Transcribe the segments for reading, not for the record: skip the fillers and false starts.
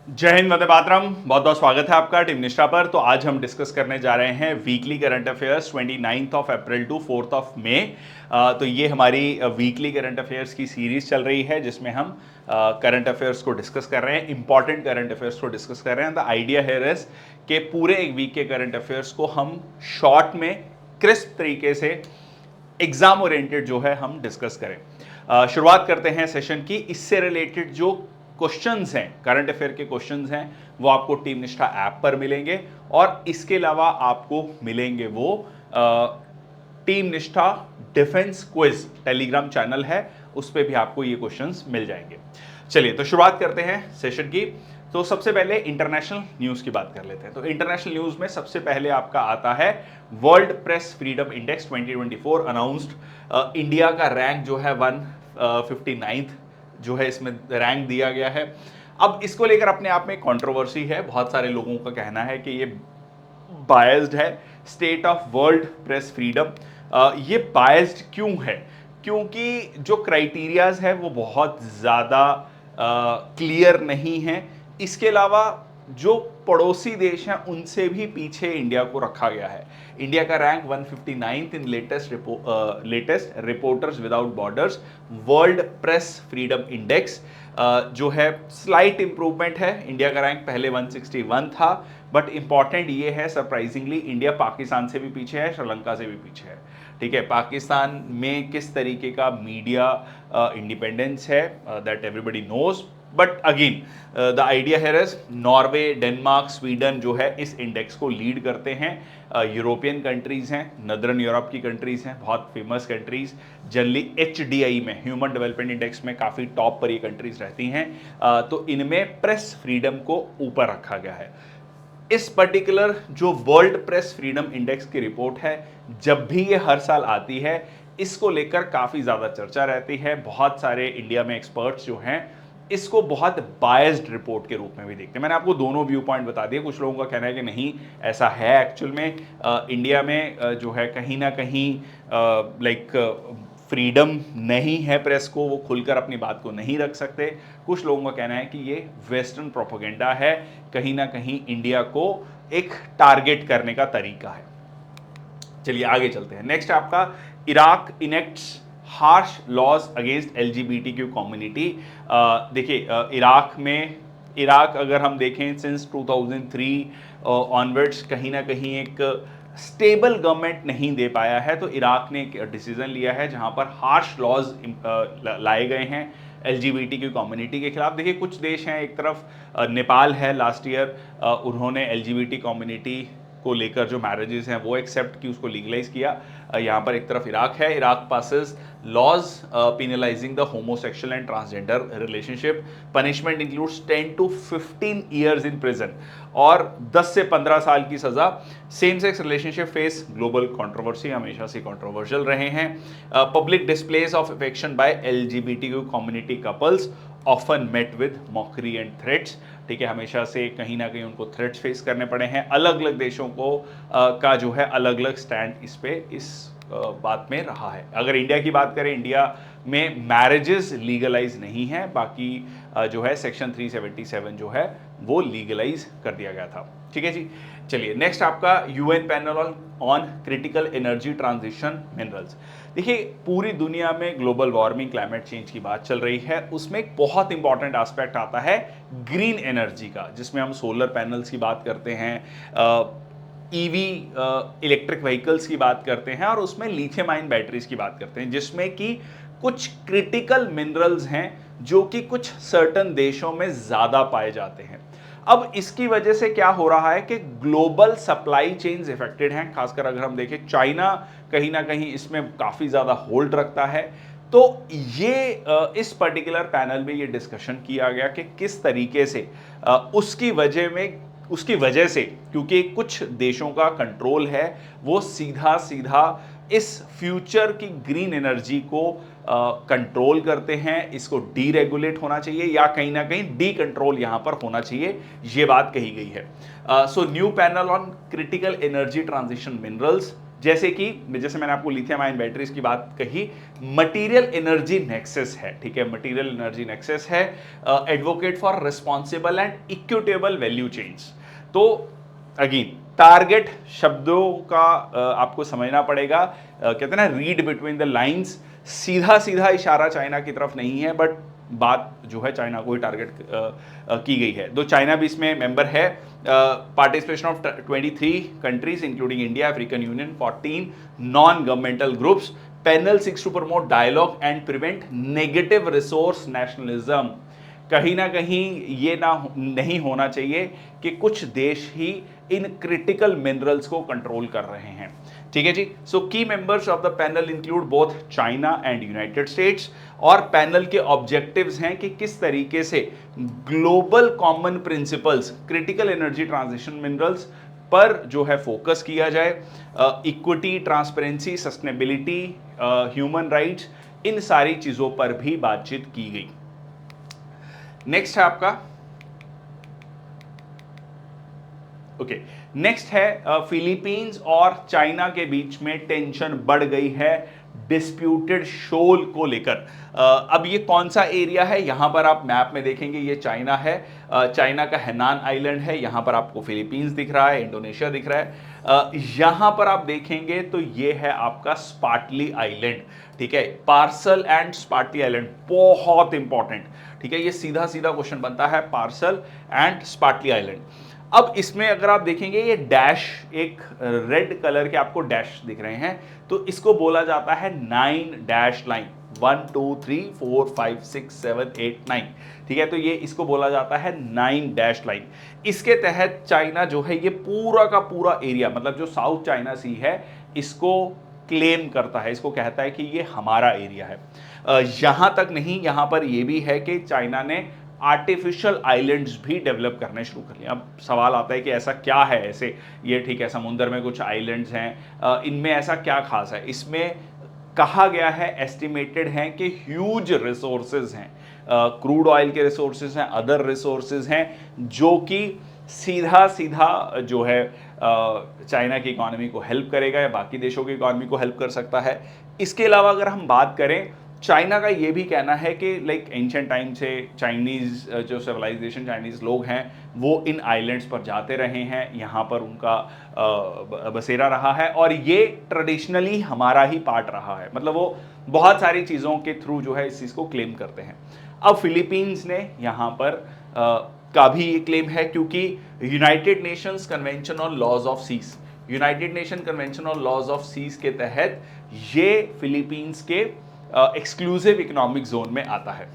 जय हिंद, वंदे मातरम। बहुत बहुत स्वागत है आपका टीम निष्ठा पर। तो आज हम डिस्कस करने जा रहे हैं weekly current affairs 29 of April to 4 of May. तो ये हमारी वीकली करंट अफेयर्स की सीरीज चल रही है जिसमें हम करंट अफेयर्स को डिस्कस कर रहे हैं, इंपॉर्टेंट करंट अफेयर्स को डिस्कस कर रहे हैं। द आइडिया हेयर इज कि पूरे एक वीक के करंट अफेयर्स को हम शॉर्ट में क्रिस्प तरीके से एग्जाम ओरिएंटेड जो है हम डिस्कस करें। शुरुआत करते हैं सेशन की। इससे रिलेटेड जो क्वेश्चंस हैं, करंट अफेयर के क्वेश्चंस हैं, वो आपको टीम निष्ठा ऐप पर मिलेंगे और इसके अलावा आपको मिलेंगे वो टीम निष्ठा डिफेंस क्विज टेलीग्राम चैनल है, उस पर भी आपको ये क्वेश्चंस मिल जाएंगे। चलिए तो शुरुआत करते हैं सेशन की। तो सबसे पहले इंटरनेशनल न्यूज की बात कर लेते हैं। तो इंटरनेशनल न्यूज में सबसे पहले आपका आता है world press freedom index 2024 announced. India का रैंक जो है 159th जो है इसमें रैंक दिया गया है। अब इसको लेकर अपने आप में कंट्रोवर्सी है। बहुत सारे लोगों का कहना है कि ये बायस्ड है। State of world press freedom ये बायस्ड क्यों है? क्योंकि जो क्राइटेरियाज है वो बहुत ज़्यादा क्लियर नहीं है। इसके अलावा जो पड़ोसी देश हैं उनसे भी पीछे इंडिया को रखा गया है। इंडिया का rank 159th in latest reporters without borders world press freedom index जो है स्लाइट इंप्रूवमेंट है। इंडिया का रैंक पहले 161 था, बट इंपॉर्टेंट ये है सरप्राइजिंगली इंडिया पाकिस्तान से भी पीछे है, श्रीलंका से भी पीछे है। ठीक है, पाकिस्तान में किस तरीके का मीडिया इंडिपेंडेंस है that everybody knows, but again the idea है नॉर्वे, डेनमार्क, स्वीडन जो है इस इंडेक्स को लीड करते हैं। यूरोपियन कंट्रीज हैं, नदर्न यूरोप की कंट्रीज हैं, बहुत फेमस कंट्रीज। जनरली HDI में, ह्यूमन डेवलपमेंट इंडेक्स में काफ़ी टॉप पर ये कंट्रीज रहती हैं। तो इनमें प्रेस फ्रीडम को ऊपर रखा गया है। इस पर्टिकुलर जो वर्ल्ड प्रेस फ्रीडम इंडेक्स की रिपोर्ट है, जब भी ये हर साल आती है, इसको लेकर काफ़ी ज़्यादा चर्चा रहती है। बहुत सारे इंडिया में एक्सपर्ट्स जो हैं इसको बहुत बायस्ड रिपोर्ट के रूप में भी देखते हैं। मैंने आपको दोनों व्यू पॉइंट बता दिए। कुछ लोगों का कहना है कि नहीं, ऐसा है एक्चुअल में इंडिया में जो है कहीं ना कहीं लाइक फ्रीडम नहीं है, प्रेस को वो खुलकर अपनी बात को नहीं रख सकते। कुछ लोगों का कहना है कि ये वेस्टर्न प्रोपेगेंडा है, कहीं ना कहीं इंडिया को एक टारगेट करने का तरीका है। चलिए आगे चलते हैं। नेक्स्ट आपका Iraq enacts harsh laws against LGBTQ community. देखिए इराक अगर हम देखें सिंस 2003 ऑनवर्ड्स कहीं ना कहीं एक स्टेबल गवर्नमेंट नहीं दे पाया है। तो इराक ने एक डिसीजन लिया है जहां पर हार्श लॉज लाए गए हैं LGBTQ कम्युनिटी के खिलाफ। देखिए कुछ देश हैं, एक तरफ नेपाल है, लास्ट ईयर उन्होंने LGBT कम्युनिटी को लेकर जो मैरिजेस हैं वो एक्सेप्ट की, उसको लीगलाइज किया। यहाँ पर एक तरफ इराक है, Iraq passes laws penalizing the homosexual and transgender relationship. Punishment includes 10 to 15 years in prison और 10 से 15 साल की सजा। Same sex relationship face global controversy, हमेशा से कंट्रोवर्शियल रहे हैं। Public displays of affection by LGBTQ community couples often met with mockery and threats. ठीक है, हमेशा से कहीं ना कहीं उनको थ्रेट्स फेस करने पड़े हैं। अलग अलग देशों को का जो है अलग अलग स्टैंड इस बात में रहा है। अगर इंडिया की बात करें, इंडिया में मैरिजेस लीगलाइज नहीं है, बाकी जो है सेक्शन 377 जो है वो लीगलाइज कर दिया गया था। ठीक है जी। चलिए नेक्स्ट आपका UN panel on critical energy transition minerals. देखिए पूरी दुनिया में ग्लोबल वार्मिंग, क्लाइमेट चेंज की बात चल रही है, उसमें एक बहुत इंपॉर्टेंट एस्पेक्ट आता है ग्रीन एनर्जी का, जिसमें हम सोलर पैनल्स की बात करते हैं, EV इलेक्ट्रिक व्हीकल्स की बात करते हैं और उसमें लिथियम आयन बैटरीज की बात करते हैं, जिसमें कि कुछ क्रिटिकल मिनरल्स हैं जो कि कुछ सर्टन देशों में ज़्यादा पाए जाते हैं। अब इसकी वजह से क्या हो रहा है कि ग्लोबल सप्लाई चेन्स इफेक्टेड हैं। खासकर अगर हम देखें, चाइना कहीं ना कहीं इसमें काफ़ी ज़्यादा होल्ड रखता है। तो ये इस पर्टिकुलर पैनल में ये डिस्कशन किया गया कि किस तरीके से उसकी वजह से क्योंकि कुछ देशों का कंट्रोल है, वो सीधा सीधा इस फ्यूचर की ग्रीन एनर्जी को कंट्रोल करते हैं। इसको डीरेगुलेट होना चाहिए या कहीं ना कहीं डी कंट्रोल यहां पर होना चाहिए, ये बात कही गई है। So new panel on critical energy transition minerals जैसे मैंने आपको लिथियम आयन बैटरीज की बात कही, मटेरियल एनर्जी नेक्सस है, ठीक है, मटेरियल एनर्जी नेक्सस है, advocate for responsible and equitable value chains. तो अगेन टारगेट शब्दों का आपको समझना पड़ेगा, कहते हैं ना रीड बिटवीन द लाइंस, सीधा सीधा इशारा चाइना की तरफ नहीं है, बट बात जो है चाइना को ही टारगेट की गई है। तो चाइना भी इसमें मेंबर है। Participation of 23 countries including India, African Union, 14 non governmental groups. Panel seeks to promote dialogue and prevent negative resource nationalism. कहीं ना कहीं ये नहीं होना चाहिए कि कुछ देश ही इन क्रिटिकल मिनरल्स को कंट्रोल कर रहे हैं, ठीक है जी। So key members of the panel include both China and United States, और पैनल के ऑब्जेक्टिव्स हैं कि किस तरीके से global common principles critical energy transition minerals पर जो है फोकस किया जाए, equity, transparency, sustainability, human rights, इन सारी चीजों पर भी बातचीत की गई। नेक्स्ट है आपका नेक्स्ट है फिलीपींस और चाइना के बीच में टेंशन बढ़ गई है डिस्प्यूटेड शोल को लेकर। अब ये कौन सा एरिया है, यहां पर आप मैप में देखेंगे ये चाइना है, चाइना का हैनान आइलैंड है, यहां पर आपको फिलीपींस दिख रहा है, इंडोनेशिया दिख रहा है। यहां पर आप देखेंगे तो ये है आपका स्पार्टली आइलैंड, ठीक है, पार्सल एंड स्पार्टली आइलैंड, बहुत इंपॉर्टेंट, ठीक है, ये सीधा सीधा क्वेश्चन बनता है, पार्सल एंड स्पार्टली आइलैंड। अब इसमें अगर आप देखेंगे ये डैश, एक रेड कलर के आपको डैश दिख रहे हैं, तो इसको बोला जाता है 9 डैश लाइन, 1 2 3 4 5 6 7 8 9, ठीक है, तो ये इसको बोला जाता है 9 डैश लाइन। इसके तहत चाइना जो है ये पूरा का पूरा एरिया, मतलब जो साउथ चाइना सी है, इसको क्लेम करता है, इसको कहता है कि ये हमारा एरिया है। यहां तक नहीं, यहां पर यह भी है कि चाइना ने आर्टिफिशियल आइलैंड्स भी डेवलप करने शुरू कर लिए। अब सवाल आता है कि ऐसा क्या है, ऐसे ये ठीक है समुद्र में कुछ आइलैंड्स हैं, इनमें ऐसा क्या खास है, इसमें कहा गया है, एस्टिमेटेड है कि ह्यूज रिसोर्सेज हैं, क्रूड ऑयल के रिसोर्सेज हैं, अदर रिसोर्सेज हैं, जो कि सीधा सीधा जो है चाइना की इकॉनमी को हेल्प करेगा या बाकी देशों की इकॉनमी को हेल्प कर सकता है। इसके अलावा अगर हम बात करें, चाइना का ये भी कहना है कि लाइक एंशिएंट टाइम से चाइनीज़ जो सिविलाइजेशन, चाइनीज़ लोग हैं वो इन आइलैंड्स पर जाते रहे हैं, यहाँ पर उनका बसेरा रहा है, और ये ट्रेडिशनली हमारा ही पार्ट रहा है, मतलब वो बहुत सारी चीज़ों के थ्रू जो है इस चीज़ को क्लेम करते हैं। अब फिलीपींस ने यहाँ पर का भी ये क्लेम है, क्योंकि United Nations convention on laws of seas, United Nation convention on laws of seas के तहत ये फिलीपींस के एक्सक्लूसिव इकोनॉमिक जोन में आता है।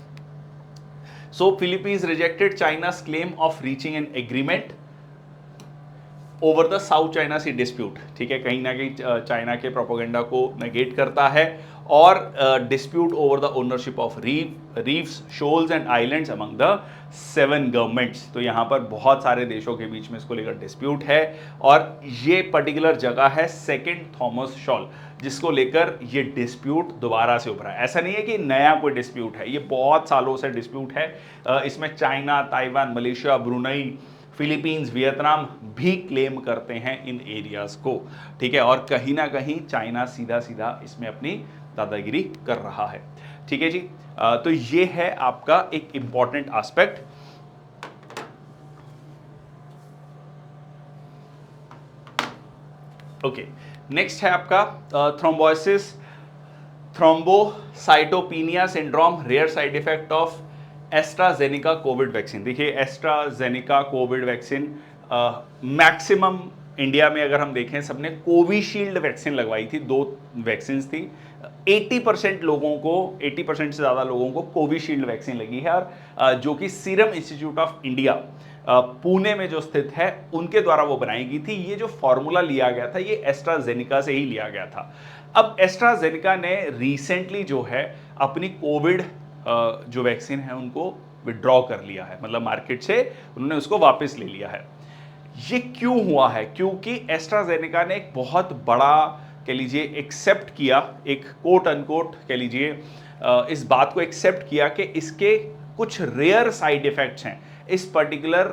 So Philippines rejected China's claim of reaching an agreement over the South China Sea dispute, ठीक है, कहीं ना कहीं चाइना के प्रोपेगेंडा को नेगेट करता है, और dispute over the ownership of reefs, shoals and islands among the 7 governments. तो यहाँ पर बहुत सारे देशों के बीच में इसको लेकर डिस्प्यूट है, और ये पर्टिकुलर जगह है सेकेंड थॉमस शॉल, जिसको लेकर ये डिस्प्यूट दोबारा से उभरा है। ऐसा नहीं है कि नया कोई डिस्प्यूट है, ये बहुत सालों से डिस्प्यूट है। इसमें China, Taiwan, Malaysia, Brunei, Philippines, Vietnam भी क्लेम करते हैं इन एरियाज को, ठीक है, और कहीं ना कहीं चाइना सीधा सीधा इसमें अपनी दादागिरी कर रहा है, ठीक है जी। तो ये है आपका एक इंपॉर्टेंट एस्पेक्ट। ओके, नेक्स्ट है आपका thrombosis, thrombocytopenia syndrome, rare side effect of AstraZeneca Covid vaccine. देखिए AstraZeneca Covid vaccine maximum India में अगर हम देखें, सबने कोविशील्ड वैक्सीन लगवाई थी, 2 वैक्सीन थी, 80% लोगों को, 80% से ज़्यादा लोगों को कोविशील्ड वैक्सीन लगी है, और जो कि serum institute of India Pune में जो स्थित है उनके द्वारा वो बनाई गई थी। ये जो फॉर्मूला लिया गया था ये एस्ट्राजेनिका से ही लिया गया था। अब एस्ट्राजेनिका ने रिसेंटली जो है अपनी कोविड जो वैक्सीन है उनको विड्रॉ कर लिया है, मतलब मार्केट से उन्होंने उसको वापस ले लिया है। ये क्यों हुआ है? क्योंकि एस्ट्राजेनेका ने एक बहुत बड़ा कह लीजिए एक्सेप्ट किया, एक कोट अनकोट कह लीजिए इस बात को एक्सेप्ट किया कि इसके कुछ रेयर साइड इफेक्ट्स हैं, इस पर्टिकुलर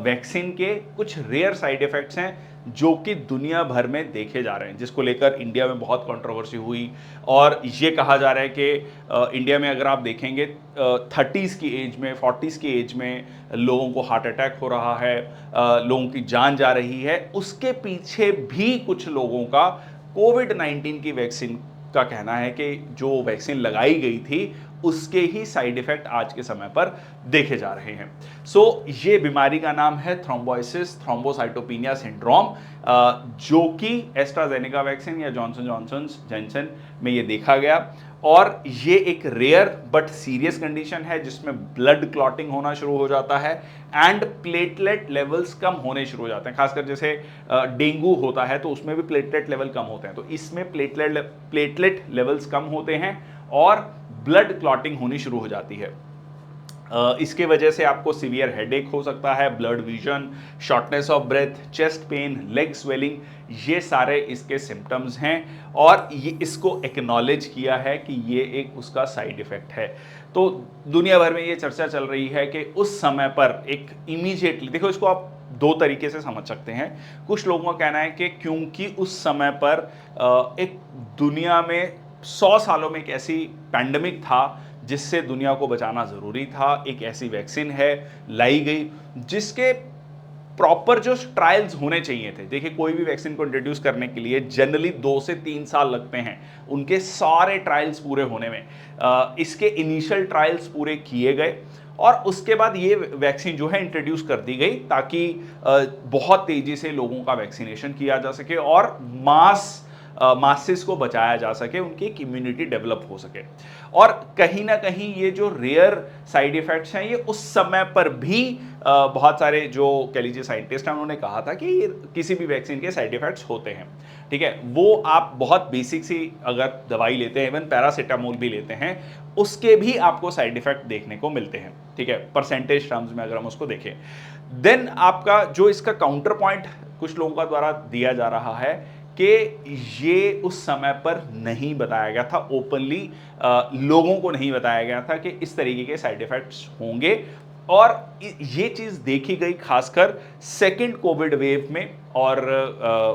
वैक्सीन के कुछ रेयर साइड इफेक्ट्स हैं जो कि दुनिया भर में देखे जा रहे हैं, जिसको लेकर इंडिया में बहुत कंट्रोवर्सी हुई। और ये कहा जा रहा है कि इंडिया में अगर आप देखेंगे 30s की एज में, 40s की एज में लोगों को हार्ट अटैक हो रहा है, लोगों की जान जा रही है। उसके पीछे भी कुछ लोगों का कोविड-19 की वैक्सीन का कहना है कि जो वैक्सीन लगाई गई थी उसके ही साइड इफेक्ट आज के समय पर देखे जा रहे हैं। ये बीमारी का नाम है थ्रोम्बोसिस थ्रोम्बोसाइटोपिनिया सिंड्रोम, जो कि एस्ट्राजेनेका वैक्सीन या जॉनसन में ये देखा गया। और ये एक रेयर बट सीरियस कंडीशन है जिसमें ब्लड क्लॉटिंग होना शुरू हो जाता है एंड प्लेटलेट लेवल्स कम होने शुरू हो जाते हैं। खासकर जैसे डेंगू होता है तो उसमें भी प्लेटलेट लेवल कम होते हैं, तो इसमें प्लेटलेट लेवल्स कम होते हैं और ब्लड क्लॉटिंग होनी शुरू हो जाती है। इसके वजह से आपको सीवियर हेडेक हो सकता है, blurred vision, shortness of breath, chest pain, leg swelling, ये सारे इसके सिम्टम्स हैं और ये इसको एक्नॉलेज किया है कि ये एक उसका साइड इफेक्ट है। तो दुनिया भर में ये चर्चा चल रही है कि उस समय पर एक इमीडिएटली, देखो इसको आप दो तरीके से समझ सकते हैं। कुछ लोगों का कहना है कि क्योंकि उस समय पर एक दुनिया में 100 सालों में एक ऐसी पैंडेमिक था जिससे दुनिया को बचाना ज़रूरी था, एक ऐसी वैक्सीन है लाई गई जिसके प्रॉपर जो ट्रायल्स होने चाहिए थे। देखिए कोई भी वैक्सीन को इंट्रोड्यूस करने के लिए जनरली 2 से 3 साल लगते हैं उनके सारे ट्रायल्स पूरे होने में। इसके इनिशियल ट्रायल्स पूरे किए गए और उसके बाद ये वैक्सीन जो है इंट्रोड्यूस कर दी गई ताकि बहुत तेज़ी से लोगों का वैक्सीनेशन किया जा सके और मासेस को बचाया जा सके, उनकी एक इम्यूनिटी डेवलप हो सके। और कहीं ना कहीं ये जो रेयर साइड इफेक्ट्स हैं ये उस समय पर भी बहुत सारे जो कह लीजिए साइंटिस्ट हैं उन्होंने कहा था कि किसी भी वैक्सीन के साइड इफेक्ट्स होते हैं। ठीक है, वो आप बहुत बेसिक सी अगर दवाई लेते हैं, इवन पैरासीटामोल भी लेते हैं, उसके भी आपको साइड इफेक्ट देखने को मिलते हैं। ठीक है, परसेंटेज टर्म्स में अगर हम उसको देखें। देन आपका जो इसका काउंटर पॉइंट कुछ लोगों का द्वारा दिया जा रहा है कि ये उस समय पर नहीं बताया गया था ओपनली, लोगों को नहीं बताया गया था कि इस तरीके के साइड इफेक्ट्स होंगे। और ये चीज़ देखी गई खासकर सेकंड कोविड वेव में और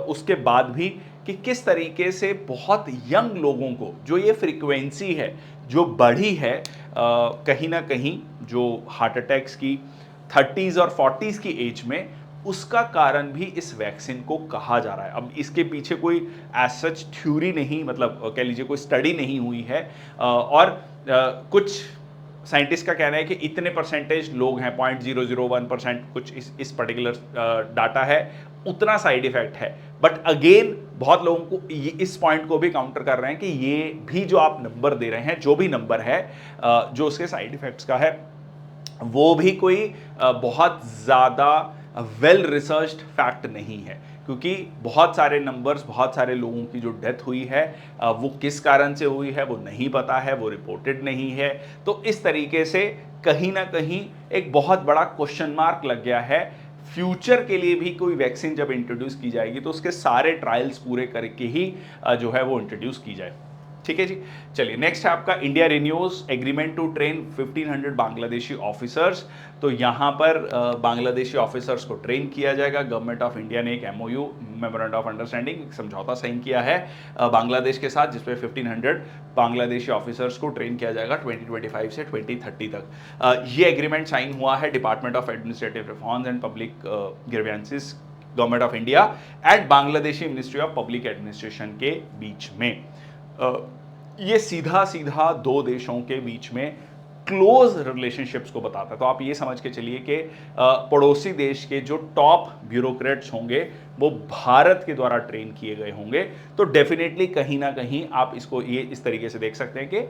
उसके बाद भी कि किस तरीके से बहुत यंग लोगों को जो ये फ्रीक्वेंसी है जो बढ़ी है, कहीं ना कहीं जो हार्ट अटैक्स की 30s और 40s की एज में, उसका कारण भी इस वैक्सीन को कहा जा रहा है। अब इसके पीछे कोई एज सच थ्योरी नहीं, मतलब कह लीजिए कोई स्टडी नहीं हुई है और कुछ साइंटिस्ट का कहना है कि इतने परसेंटेज लोग हैं, 0.001% कुछ इस पर्टिकुलर डाटा है, उतना साइड इफेक्ट है। बट अगेन बहुत लोगों को इस पॉइंट को भी काउंटर कर रहे हैं कि ये भी जो आप नंबर दे रहे हैं, जो भी नंबर है जो उसके साइड इफेक्ट्स का है, वो भी कोई बहुत ज़्यादा वेल रिसर्च्ड फैक्ट नहीं है, क्योंकि बहुत सारे नंबर्स, बहुत सारे लोगों की जो डेथ हुई है वो किस कारण से हुई है वो नहीं पता है, वो रिपोर्टेड नहीं है। तो इस तरीके से कहीं ना कहीं एक बहुत बड़ा क्वेश्चन मार्क लग गया है। फ्यूचर के लिए भी कोई वैक्सीन जब इंट्रोड्यूस की जाएगी तो उसके सारे ट्रायल्स पूरे करके ही जो है वो इंट्रोड्यूस की जाए। ठीक है जी, चलिए नेक्स्ट है आपका India renews agreement to train 1500 Bangladeshi officers. तो यहाँ पर बांग्लादेशी ऑफिसर्स को ट्रेन किया जाएगा। गवर्नमेंट ऑफ इंडिया ने एक MOU, मेमोरेंडम ऑफ अंडरस्टैंडिंग, समझौता साइन किया है बांग्लादेश के साथ, जिसपे 1500 बांग्लादेशी ऑफिसर्स को ट्रेन किया जाएगा 2025 से 2030 तक। ये एग्रीमेंट साइन हुआ है department of administrative reforms and public grievances, government of India and Bangladeshi ministry of public administration के बीच में। ये सीधा सीधा दो देशों के बीच में क्लोज रिलेशनशिप्स को बताता है। तो आप ये समझ के चलिए कि पड़ोसी देश के जो टॉप ब्यूरोक्रेट्स होंगे वो भारत के द्वारा ट्रेन किए गए होंगे। तो डेफिनेटली कहीं ना कहीं आप इसको ये इस तरीके से देख सकते हैं कि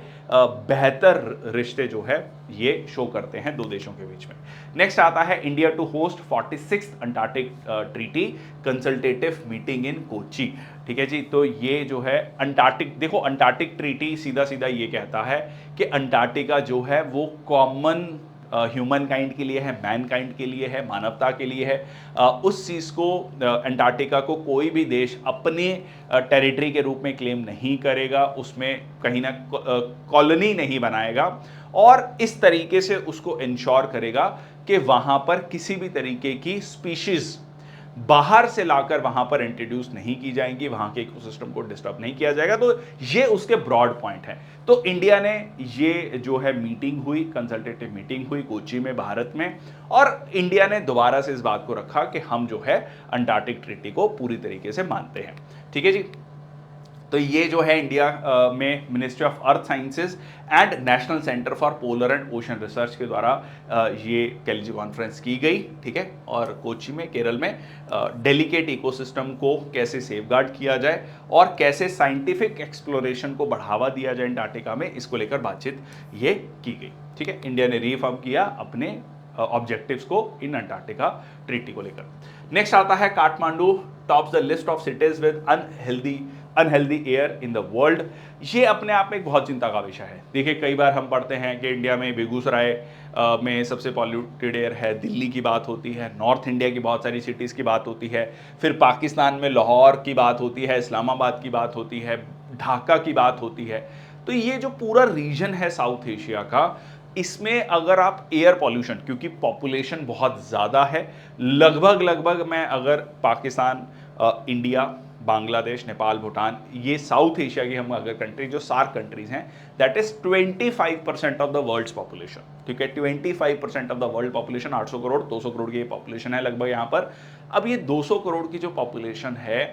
बेहतर रिश्ते जो है ये शो करते हैं दो देशों के बीच में। नेक्स्ट आता है India to host 46th Antarctic treaty consultative meeting in Kochi. ठीक है जी, तो ये जो है अंटार्कटिक, देखो अंटार्कटिक ट्रीटी सीधा सीधा ये कहता है कि अंटार्कटिका जो है वो कॉमन ह्यूमन काइंड के लिए है, मैन काइंड के लिए है, मानवता के लिए है। उस चीज़ को अंटार्कटिका को कोई भी देश अपने टेरिटरी के रूप में क्लेम नहीं करेगा, उसमें कहीं ना कॉलोनी नहीं बनाएगा और इस तरीके से उसको इंश्योर करेगा कि वहाँ पर किसी भी तरीके की स्पीशीज़ बाहर से लाकर वहां पर इंट्रोड्यूस नहीं की जाएंगी, वहां के इकोसिस्टम को डिस्टर्ब नहीं किया जाएगा। तो ये उसके ब्रॉड पॉइंट है। तो इंडिया ने ये जो है मीटिंग हुई, कंसल्टेटिव मीटिंग हुई कोची में, भारत में, और इंडिया ने दोबारा से इस बात को रखा कि हम जो है अंटार्कटिक ट्रीटी को पूरी तरीके से मानते हैं। ठीक है जी। तो ये जो है इंडिया में ministry of earth sciences and national centre for polar and ocean research के द्वारा ये कह लीजिए कॉन्फ्रेंस की गई। ठीक है। और कोची में, केरल में, डेलिकेट इकोसिस्टम को कैसे सेफगार्ड किया जाए और कैसे साइंटिफिक एक्सप्लोरेशन को बढ़ावा दिया जाए अंटार्कटिका में, इसको लेकर बातचीत ये की गई। ठीक है। इंडिया ने रीफर्म किया अपने ऑब्जेक्टिव्स को इन अंटार्कटिका ट्रीटी को लेकर। नेक्स्ट आता है Kathmandu tops the list of cities with unhealthy air in the world. ये अपने आप में एक बहुत चिंता का विषय है। देखिए, कई बार हम पढ़ते हैं कि इंडिया में बेगूसराय में सबसे पॉल्यूटेड एयर है, दिल्ली की बात होती है, नॉर्थ इंडिया की बहुत सारी सिटीज़ की बात होती है, फिर पाकिस्तान में लाहौर की बात होती है, इस्लामाबाद की बात होती है, ढाका की बात होती है। तो ये जो पूरा रीजन है साउथ एशिया का, इसमें अगर आप एयर पॉल्यूशन, क्योंकि पॉपुलेशन बहुत ज़्यादा है, लगभग मैं अगर पाकिस्तान, इंडिया, बांग्लादेश, नेपाल, भूटान, ये साउथ एशिया की हम अगर कंट्री, जो सार्क कंट्रीज हैं, that is 25% of the world's population. ठीक है। 25% of the world population, 800 crore, 200 crore की पॉपुलेशन है लगभग यहाँ पर। अब ये 200 करोड़ की जो पॉपुलेशन है,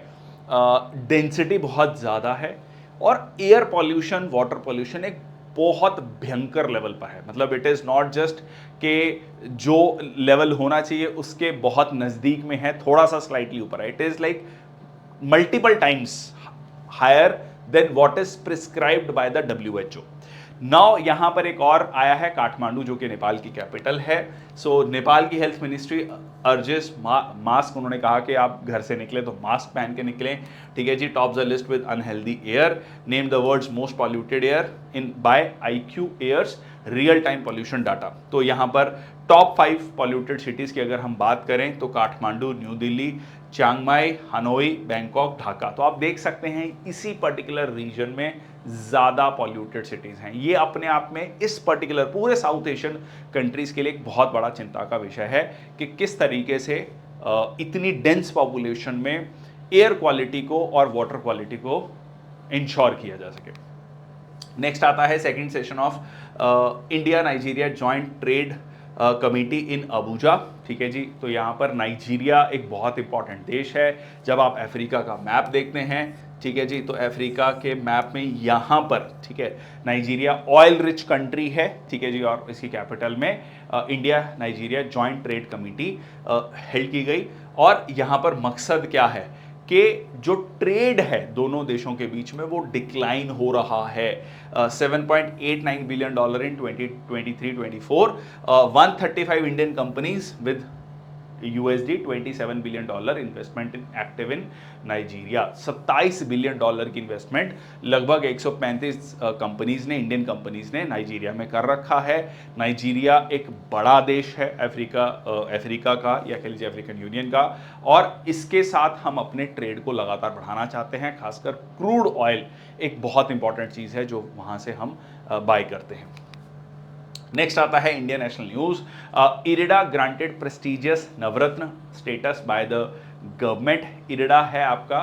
डेंसिटी बहुत ज़्यादा है, और एयर पॉल्यूशन, वाटर पॉल्यूशन एक बहुत भयंकर लेवल पर है। मतलब इट इज़ नॉट जस्ट कि जो लेवल होना चाहिए उसके बहुत नज़दीक में है, थोड़ा सा स्लाइटली ऊपर है। It is like multiple times higher than what is prescribed by the WHO. Now यहां पर एक और आया है, काठमांडू, जो कि नेपाल की कैपिटल है। सो नेपाल की हेल्थ मिनिस्ट्री अर्जेस मास्क, उन्होंने कहा कि आप घर से निकले तो मास्क पहन के निकलें। ठीक है जी। Top the list with unhealthy air, name the world's most polluted air in by IQ Air's real time pollution data. तो यहाँ पर टॉप 5 पॉल्यूटेड सिटीज़ की अगर हम बात करें तो Kathmandu, new Delhi, Chiang Mai, Hanoi, Bangkok, Dhaka. तो आप देख सकते हैं इसी पर्टिकुलर रीजन में ज़्यादा पॉल्यूटेड सिटीज़ हैं। ये अपने आप में इस पर्टिकुलर पूरे साउथ एशियन कंट्रीज़ के लिए एक बहुत बड़ा चिंता का विषय है कि किस तरीके से इतनी डेंस पॉपुलेशन में एयर क्वालिटी को और वाटर क्वालिटी को इंश्योर किया जा सके। नेक्स्ट आता है second session of India Nigeria joint trade committee in Abuja. ठीक है जी। तो यहाँ पर नाइजीरिया एक बहुत इंपॉर्टेंट देश है। जब आप अफ्रीका का मैप देखते हैं, ठीक है जी, तो अफ्रीका के मैप में यहाँ पर, ठीक है, नाइजीरिया ऑयल रिच कंट्री है। ठीक है जी। और इसकी कैपिटल में India Nigeria joint trade committee held की गई। और यहाँ पर मकसद क्या है कि जो ट्रेड है दोनों देशों के बीच में वो डिक्लाइन हो रहा है। $7.89 billion in 2023-24, 135 Indian companies with $27 billion investment in active in Nigeria. $27 billion की इन्वेस्टमेंट लगभग 135 कंपनीज ने, इंडियन कंपनीज ने नाइजीरिया में कर रखा है। नाइजीरिया एक बड़ा देश है अफ्रीका का, या कह लीजिए अफ्रीकन यूनियन का, और इसके साथ हम अपने ट्रेड को लगातार बढ़ाना चाहते हैं। खासकर क्रूड ऑयल एक बहुत इंपॉर्टेंट चीज़ है जो वहाँ से हम बाय करते हैं। नेक्स्ट आता है Indian national news. IREDA granted prestigious Navratna status by the government. IREDA है आपका,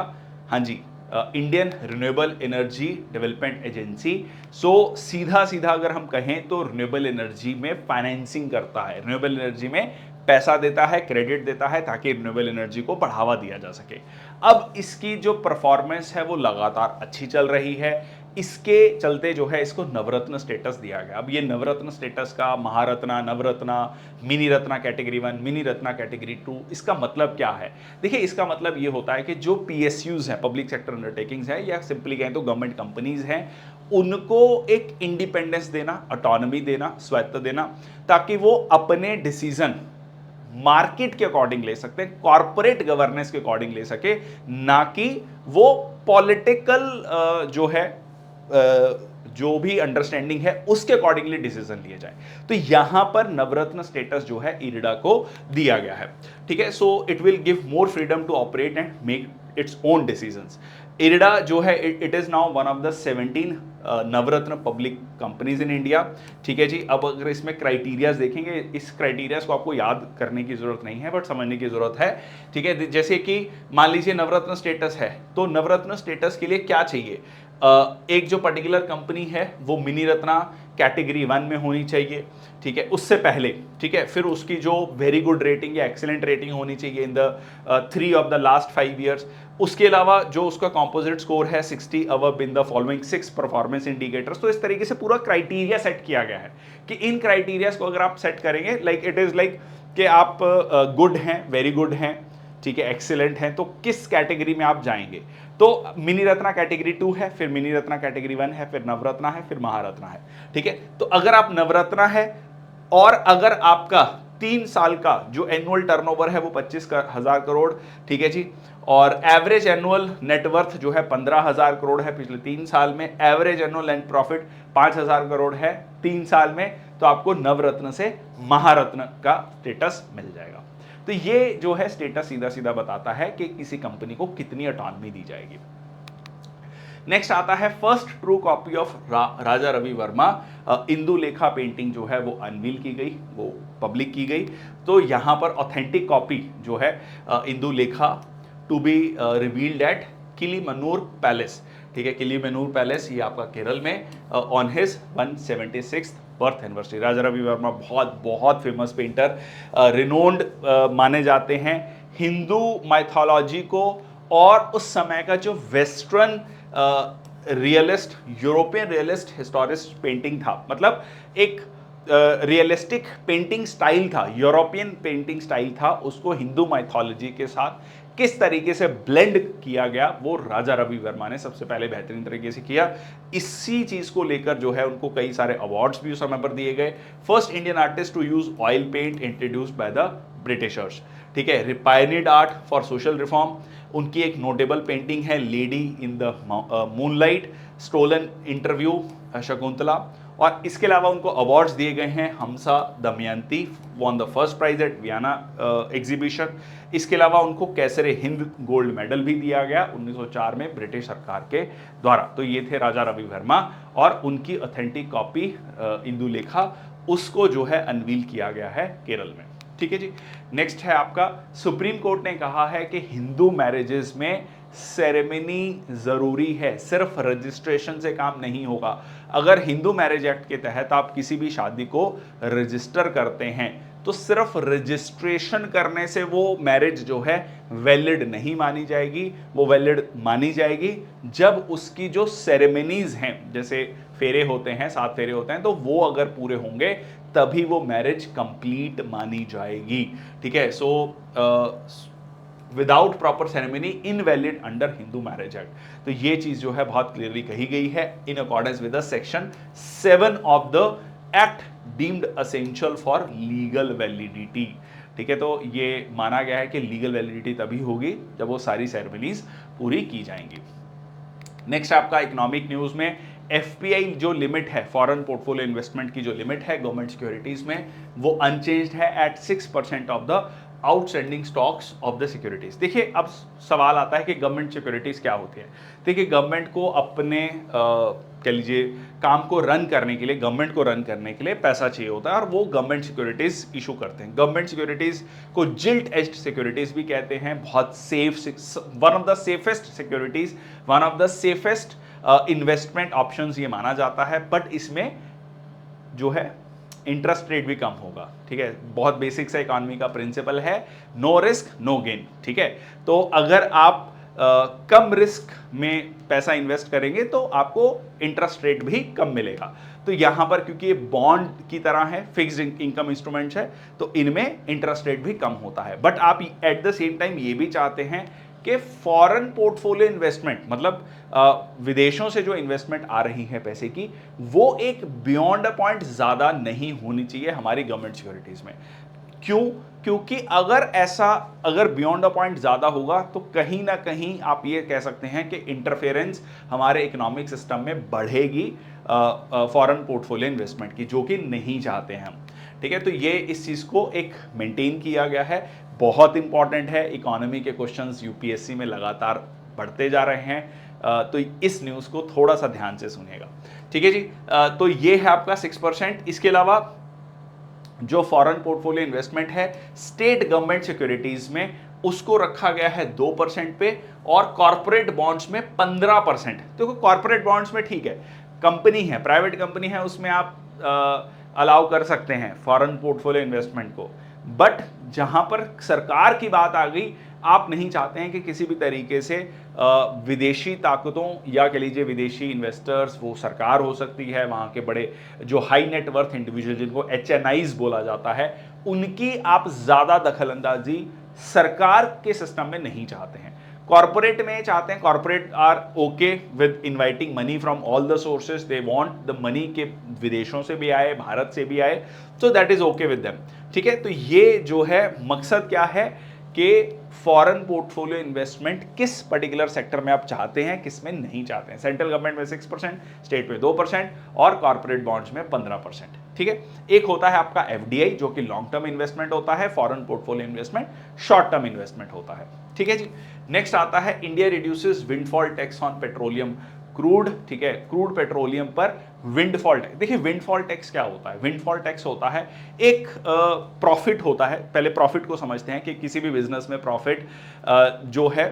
हाँ जी, Indian renewable energy development agency. सो सीधा अगर हम कहें तो रिन्यूएबल एनर्जी में फाइनेंसिंग करता है, रिन्यूएबल एनर्जी में पैसा देता है, क्रेडिट देता है, ताकि रिन्यूएबल एनर्जी को बढ़ावा दिया जा सके। अब इसकी जो परफॉर्मेंस है वो लगातार अच्छी चल रही है। इसके चलते जो है इसको नवरत्न स्टेटस दिया गया। अब ये नवरत्न स्टेटस का Maharatna, Navratna, mini Ratna category 1, mini Ratna category 2, इसका मतलब क्या है? देखिए, इसका मतलब ये होता है कि जो PSUs हैं, पब्लिक सेक्टर अंडरटेकिंग्स हैं, या सिंपली कहें तो गवर्नमेंट कंपनीज हैं, उनको एक इंडिपेंडेंस देना, ऑटोनॉमी देना, स्वायत्त देना, ताकि वो अपने डिसीजन मार्केट के अकॉर्डिंग ले सकते हैं, कॉर्पोरेट गवर्नेंस के अकॉर्डिंग ले सके, ना कि वो पॉलिटिकल जो है जो भी अंडरस्टैंडिंग है उसके अकॉर्डिंगली डिसीजन लिए जाए। तो यहां पर नवरत्न स्टेटस जो है इरिडा को दिया गया है। ठीक है। So it will give more freedom to operate and make its own decisions. IRDA जो है it is now one of the 17 Navratna public companies in India. ठीक है जी। अब अगर इसमें क्राइटेरियाज देखेंगे, इस क्राइटेरियाज को आपको याद करने की जरूरत नहीं है बट समझने की जरूरत है। ठीक है, जैसे कि मान लीजिए नवरत्न स्टेटस है, तो नवरत्न स्टेटस के लिए क्या चाहिए? एक जो पर्टिकुलर कंपनी है वो मिनी रत्ना कैटेगरी 1 में होनी चाहिए। ठीक है, उससे पहले, ठीक है, फिर उसकी जो वेरी गुड रेटिंग या एक्सीलेंट रेटिंग होनी चाहिए in the 3 of the last 5 years. उसके अलावा जो उसका कंपोजिट स्कोर है 60 above in the following 6 performance indicators. तो इस तरीके से पूरा क्राइटेरिया सेट किया गया है कि इन क्राइटेरियाज को अगर आप सेट करेंगे, लाइक इट इज लाइक कि आप गुड हैं, वेरी गुड हैं, ठीक है, एक्सीलेंट हैं, तो किस कैटेगरी में आप जाएंगे? तो मिनी रत्ना कैटेगरी 2 है, फिर मिनी रत्ना कैटेगरी 1 है, फिर नवरत्ना है, फिर महारत्ना है। ठीक है, तो अगर आप नवरत्ना है और अगर आपका 3 साल का जो एनुअल टर्नओवर है वो 25,000 करोड़, ठीक है जी, और एवरेज एनुअल नेटवर्थ जो है 15,000 करोड़ है पिछले 3 साल में, average annual net profit 5,000 crore है 3 साल में, तो आपको नवरत्न से महारत्न का स्टेटस मिल जाएगा। तो ये जो है स्टेटस सीधा सीधा बताता है कि किसी कंपनी को कितनी ऑटोनॉमी दी जाएगी। नेक्स्ट आता है फर्स्ट ट्रू कॉपी ऑफ राजा रवि वर्मा इंदु लेखा पेंटिंग जो है वो अनवील की गई, वो पब्लिक की गई। तो यहां पर ऑथेंटिक कॉपी जो है Indulekha to be revealed at Kilimanoor palace. ठीक है, किलीमनूर पैलेस, ये आपका केरल में, on his 176th birth anniversary. Raja Ravi Varma बहुत बहुत फेमस पेंटर, रिनोन्ड माने जाते हैं हिंदू माइथोलॉजी को, और उस समय का जो western realist, European realist historist painting था, मतलब एक रियलिस्टिक पेंटिंग स्टाइल था, यूरोपियन पेंटिंग स्टाइल था, उसको हिंदू माइथोलॉजी के साथ किस तरीके से ब्लेंड किया गया वो राजा रवि वर्मा ने सबसे पहले बेहतरीन तरीके से किया। इसी चीज को लेकर जो है उनको कई सारे अवार्ड्स भी उस समय पर दिए गए। First Indian artist to use oil paint introduced by the Britishers. ठीक है, refined art for social reform. उनकी एक नोटेबल पेंटिंग है lady in the moonlight, stolen interview, Shakuntala. और इसके अलावा उनको अवार्ड्स दिए गए हैं, Hamsa Damayanti won the first prize at Vienna exhibition. इसके अलावा उनको कैसरे हिंद गोल्ड मेडल भी दिया गया 1904 में ब्रिटिश सरकार के द्वारा। तो ये थे राजा रवि वर्मा, और उनकी ऑथेंटिक कॉपी इंदु लेखा, उसको जो है अनवील किया गया है केरल में। ठीक है जी। नेक्स्ट है आपका, सुप्रीम कोर्ट ने कहा है कि हिंदू मैरिजेस में सेरेमनी जरूरी है, सिर्फ रजिस्ट्रेशन से काम नहीं होगा। अगर हिंदू मैरिज एक्ट के तहत आप किसी भी शादी को रजिस्टर करते हैं तो सिर्फ रजिस्ट्रेशन करने से वो मैरिज जो है वैलिड नहीं मानी जाएगी। वो वैलिड मानी जाएगी जब उसकी जो सेरेमनीज हैं, जैसे फेरे होते हैं, 7 फेरे होते हैं, तो वो अगर पूरे होंगे तभी वो मैरिज कंप्लीट मानी जाएगी। ठीक है, so without proper ceremony invalid under Hindu marriage act. तो ये चीज जो है बहुत क्लियरली कही गई है in accordance with section 7 of the act deemed essential for legal validity. ठीक है, तो ये माना गया है कि लीगल वैलिडिटी तभी होगी जब वो सारी सेरेमनीज पूरी की जाएंगी। नेक्स्ट आपका इकोनॉमिक न्यूज में, एफपीआई जो लिमिट है, फॉरेन पोर्टफोलियो इन्वेस्टमेंट की जो लिमिट है गवर्नमेंट सिक्योरिटीज में, वो अनचेंज्ड है at 6% of the outstanding stocks of the securities. देखिए, अब सवाल आता है कि गवर्नमेंट सिक्योरिटीज क्या होती है। देखिए, गवर्नमेंट को अपने कह लीजिए काम को रन करने के लिए, गवर्नमेंट को रन करने के लिए पैसा चाहिए होता है, और वो गवर्नमेंट सिक्योरिटीज इशू करते हैं। गवर्नमेंट सिक्योरिटीज को जिल्ट एज्ड सिक्योरिटीज भी कहते हैं, बहुत safe, one of the safest securities, one of the safest investment options ये माना जाता है। बट इसमें जो है इंटरेस्ट रेट भी कम होगा। ठीक है, बहुत बेसिक सा इकोनॉमी का प्रिंसिपल है, नो रिस्क नो गेन। ठीक है, तो अगर आप कम रिस्क में पैसा इन्वेस्ट करेंगे तो आपको इंटरेस्ट रेट भी कम मिलेगा। तो यहां पर क्योंकि ये बॉन्ड की तरह है, फिक्स्ड इनकम इंस्ट्रूमेंट्स है, तो इनमें इंटरेस्ट रेट भी कम होता है। बट आप एट द सेम टाइम ये भी चाहते हैं कि फॉरेन पोर्टफोलियो इन्वेस्टमेंट, मतलब विदेशों से जो इन्वेस्टमेंट आ रही है पैसे की, वो एक बियॉन्ड अ पॉइंट ज्यादा नहीं होनी चाहिए हमारी गवर्नमेंट सिक्योरिटीज में। क्यों? क्योंकि अगर बियॉन्ड अ पॉइंट ज्यादा होगा तो कहीं ना कहीं आप ये कह सकते हैं कि इंटरफेरेंस हमारे इकोनॉमिक सिस्टम में बढ़ेगी फॉरेन पोर्टफोलियो इन्वेस्टमेंट की, जो कि नहीं चाहते हैं हम। ठीक है, तो ये इस चीज को एक मेंटेन किया गया है, बहुत इंपॉर्टेंट है। इकोनॉमी के क्वेश्चंस यूपीएससी में लगातार बढ़ते जा रहे हैं। तो इस न्यूज़ को थोड़ा सा ध्यान से सुनिएगा, ठीक है जी। तो ये है आपका 6%। इसके अलावा जो फॉरेन पोर्टफोलियो इन्वेस्टमेंट है स्टेट गवर्नमेंट सिक्योरिटीज में, उसको रखा गया है 2% पे, और कॉर्पोरेट बॉन्ड्स में 15%। देखो कॉर्पोरेट बॉन्ड्स में ठीक है, कंपनी है, प्राइवेट कंपनी है, उसमें आप अलाउ कर सकते हैं फॉरेन पोर्टफोलियो इन्वेस्टमेंट को। बट जहां पर सरकार की बात आ गई, आप नहीं चाहते हैं कि किसी भी तरीके से विदेशी ताकतों या कह लीजिए विदेशी इन्वेस्टर्स, वो सरकार हो सकती है, वहां के बड़े जो हाई नेटवर्थ इंडिविजुअल जिनको HNIs बोला जाता है, उनकी आप ज्यादा दखलंदाजी सरकार के सिस्टम में नहीं चाहते हैं। कॉर्पोरेट में चाहते हैं, corporate are okay with inviting money from all the sources, they want the money के विदेशों से भी आए, भारत से भी आए, so that is okay with them, ठीक है। तो ये जो है मकसद क्या है कि फॉरेन पोर्टफोलियो इन्वेस्टमेंट किस पर्टिकुलर सेक्टर में आप चाहते हैं, किस में नहीं चाहते हैं। सेंट्रल गवर्नमेंट में 6%, स्टेट में 2% और कॉर्पोरेट बॉन्ड्स में 15%, ठीक है। एक होता है आपका FDI जो कि लॉन्ग टर्म इन्वेस्टमेंट होता है, foreign portfolio investment short term investment होता है, ठीक है जी। नेक्स्ट आता है India reduces windfall tax on petroleum crude, ठीक है, क्रूड पेट्रोलियम पर विंडफॉल टैक्स। देखिए विंडफॉल टैक्स क्या होता है? विंडफॉल टैक्स होता है एक प्रॉफिट होता है। पहले प्रॉफिट को समझते हैं कि किसी भी बिजनेस में प्रॉफिट जो है,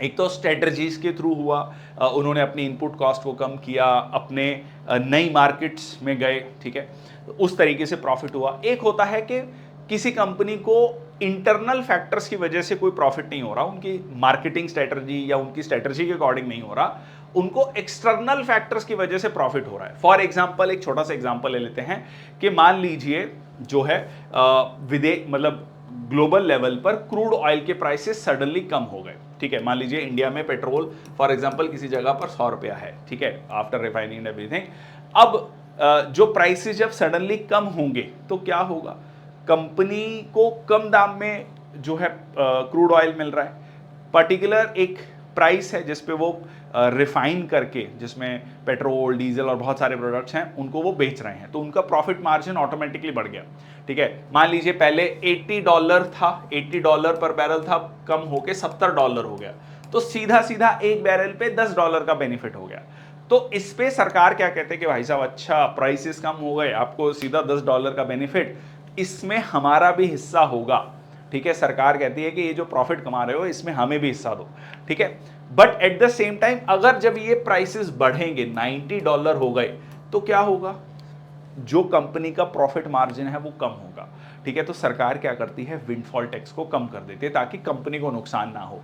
एक तो स्ट्रेटजीज के थ्रू हुआ, उन्होंने अपनी इनपुट कॉस्ट को कम किया, अपने नई मार्केट्स में गए, ठीक है, उस तरीके से प्रॉफिट हुआ। एक होता है कि किसी कंपनी को इंटरनल फैक्टर्स की वजह से कोई प्रॉफिट नहीं हो रहा, उनकी मार्केटिंग स्ट्रेटजी या उनकी स्ट्रेटजी के अकॉर्डिंग नहीं हो रहा, उनको एक्सटर्नल फैक्टर्स की वजह से प्रॉफिट हो रहा है। फॉर एग्जांपल एक छोटा सा एग्जांपल ले लेते हैं कि मान लीजिए जो है मतलब ग्लोबल लेवल पर क्रूड ऑयल के प्राइसेस सडनली कम हो गए, ठीक है। मान लीजिए इंडिया में पेट्रोल फॉर एग्जांपल किसी जगह पर 100 रुपया है, ठीक है, आफ्टर रिफाइनिंग एंड एवरीथिंग। अब जो प्राइसेस जब सडनली कम होंगे तो क्या होगा? कंपनी को कम दाम में जो है क्रूड ऑयल मिल रहा है, पर्टिकुलर एक प्राइस है जिसपे वो रिफाइन करके, जिसमें पेट्रोल, डीजल और बहुत सारे प्रोडक्ट्स हैं, उनको वो बेच रहे हैं, तो उनका प्रॉफिट मार्जिन ऑटोमेटिकली बढ़ गया, ठीक है। मान लीजिए पहले $80 था, $80 पर बैरल था, कम होके $70 हो गया, तो सीधा सीधा एक बैरल पे $10 का बेनिफिट हो गया। तो इस पे सरकार क्या कहते हैं कि भाई साहब अच्छा प्राइसेस कम हो गए, आपको सीधा $10 का बेनिफिट, इसमें हमारा भी हिस्सा होगा, ठीक है। सरकार कहती है कि ये जो प्रॉफिट कमा रहे हो इसमें हमें भी हिस्सा दो, ठीक है। But at the same time अगर जब ये प्राइसेस बढ़ेंगे, $90 हो गए, तो क्या होगा? जो कंपनी का प्रॉफिट मार्जिन है वो कम होगा, ठीक है। तो सरकार क्या करती है? विंडफॉल टैक्स को कम कर देती है ताकि कंपनी को नुकसान ना हो।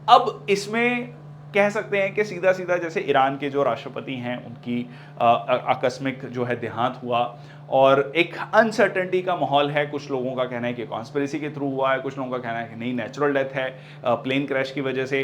अब इसमें कह सकते हैं कि सीधा सीधा जैसे ईरान के जो राष्ट्रपति हैं उनकी आकस्मिक जो है देहांत हुआ और एक अनसर्टेनिटी का माहौल है। कुछ लोगों का कहना है कि कॉन्स्पिरेसी के थ्रू हुआ है, कुछ लोगों का कहना है कि नहीं नेचुरल डेथ है, प्लेन क्रैश की वजह से,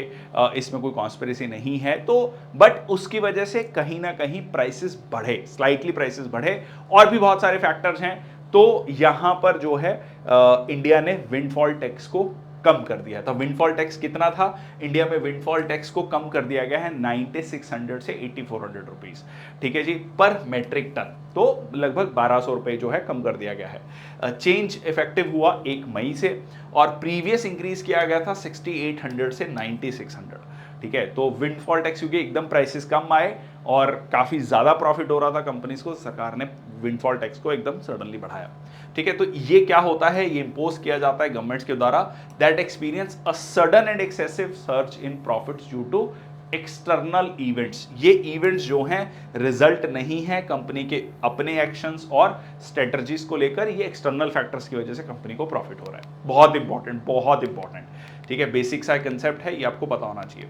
इसमें कोई कॉन्स्पिरेसी नहीं है। तो बट उसकी वजह से कहीं ना कहीं प्राइसेस बढ़े, स्लाइटली प्राइसेस बढ़े, और भी बहुत सारे फैक्टर्स हैं। तो यहाँ पर जो है इंडिया ने विंडफॉल टैक्स को कम कर दिया था। विंडफॉल टैक्स कितना था? इंडिया में विंडफॉल टैक्स को कम कर दिया गया है 9600 से 8400 रुपीज, ठीक है जी, पर मेट्रिक टन। तो लगभग 1200 रुपए जो है कम कर दिया गया है। चेंज इफेक्टिव हुआ 1 मई से, और प्रीवियस इंक्रीज किया गया था 6800 से 9600, ठीक है। तो विंडफॉल टैक्स क्योंकि एकदम प्राइसेस कम आए और काफी ज्यादा प्रॉफिट हो रहा था कंपनीज को, सरकार ने विंडफॉल टैक्स को एकदम सडनली बढ़ाया, ठीक है। तो ये क्या होता है? ये इंपोज किया जाता है गवर्नमेंट्स के द्वारा, that experience a sudden and excessive surge in profits due to external events. ये इवेंट्स जो हैं रिजल्ट नहीं है कंपनी के अपने एक्शंस और स्ट्रेटजीज को लेकर, ये एक्सटर्नल फैक्टर्स की वजह से कंपनी को प्रॉफिट हो रहा है। बहुत इंपॉर्टेंट, बहुत इंपॉर्टेंट, ठीक है, बेसिक सा कंसेप्ट है, ये आपको पता होना चाहिए।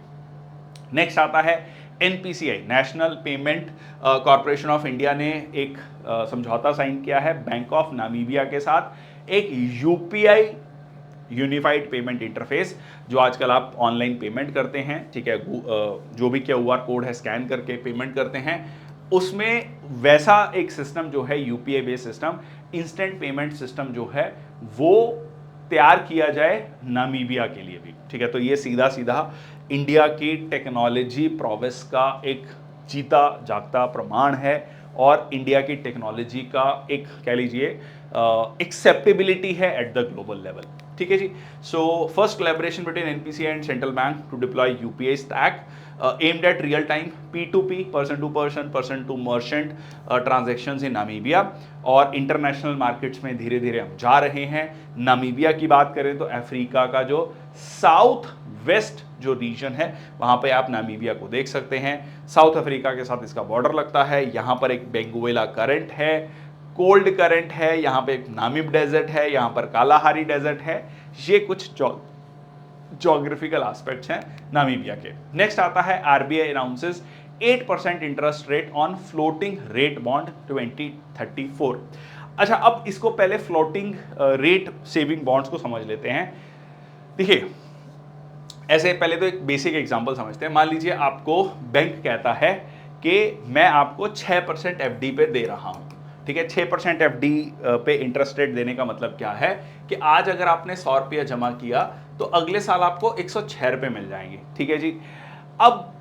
नेक्स्ट आता है NPCI, national payment corporation of India ने एक समझौता साइन किया है बैंक ऑफ नामीबिया के साथ, एक UPI यूनिफाइड पेमेंट इंटरफेस, जो आजकल आप ऑनलाइन पेमेंट करते हैं, ठीक है, जो भी QR कोड है स्कैन करके पेमेंट करते हैं, उसमें वैसा एक सिस्टम जो है UPI based system, instant payment system जो है वो तैयार किया जाए नामीबिया के लिए भी, ठीक है। तो ये सीधा सीधा इंडिया की टेक्नोलॉजी प्रोग्रेस का एक जीता जागता प्रमाण है, और इंडिया की टेक्नोलॉजी का एक कह लीजिए एक्सेप्टेबिलिटी है एट द ग्लोबल लेवल, ठीक है जी। So first collaboration between NPCI and central bank to deploy UPI stack aimed at real time P2P person to merchant transactions in Namibia, और इंटरनेशनल मार्केट्स में धीरे धीरे हम जा रहे हैं। नामीबिया की बात करें तो अफ्रीका का जो साउथ वेस्ट जो रीजन है वहां पे आप नामीबिया को देख सकते हैं। साउथ अफ्रीका के साथ इसका बॉर्डर लगता है। यहाँ पर एक बेंगुएला करंट है, कोल्ड करंट है, यहाँ पे एक नामिब डेजर्ट है, यहाँ पर कालाहारी डेजर्ट है। ये कुछ जोग्राफिकल एस्पेक्ट्स हैं नामीबिया के। नेक्स्ट आता है RBI announces 8% interest rate on floating rate bond 2034। अच्छा, अब इसको पहले फ्लोटिंग रेट सेविंग बॉन्ड्स को समझ लेते हैं। देखिए, ऐसे पहले तो एक बेसिक एग्जांपल समझते हैं। मान लीजिए आपको बैंक कहता है कि मैं आपको 6% एफडी पे दे रहा हूं, ठीक है। 6% एफडी पे इंटरेस्ट रेट देने का मतलब क्या है कि आज अगर आपने 100 रुपया जमा किया तो अगले साल आपको 106 रुपये मिल जाएंगे, ठीक है जी। अब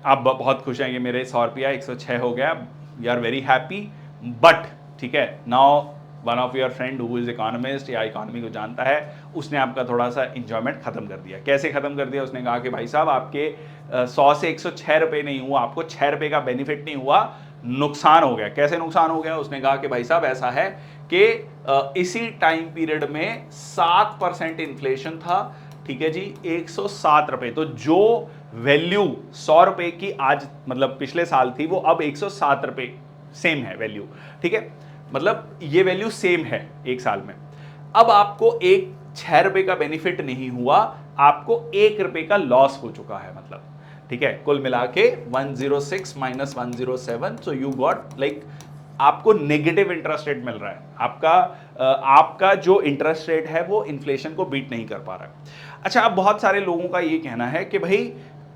आप बहुत खुश हैं कि मेरे 100 रुपया 106 हो गया, you are very happy, but ठीक है, now one of your friend who is economist या इकोनॉमी को जानता है, उसने आपका थोड़ा सा इंजॉयमेंट खत्म कर दिया। कैसे खत्म कर दिया? उसने कहा कि भाई साहब आपके 100 से 106 रुपये नहीं हुआ, आपको 6 रुपये का बेनिफिट नहीं हुआ, नुकसान हो गया। कैसे नुकसान हो गया? उसने कहा कि भाई साहब ऐसा है कि इसी टाइम पीरियड में 7% इन्फ्लेशन था, ठीक है जी, 107 रुपये। तो जो वैल्यू 100 रुपये की आज मतलब पिछले साल थी वो अब 107 रुपये सेम है वैल्यू, ठीक है, मतलब ये वैल्यू सेम है एक साल में। अब आपको एक 6 रुपये का बेनिफिट नहीं हुआ, आपको 1 रुपये का लॉस हो चुका है, मतलब ठीक है। कुल मिला के 106 minus 107, so you got like आपको नेगेटिव इंटरेस्ट रेट मिल रहा है। आपका जो इंटरेस्ट रेट है वो इन्फ्लेशन को बीट नहीं कर पा रहा है। अच्छा, अब बहुत सारे लोगों का ये कहना है कि भाई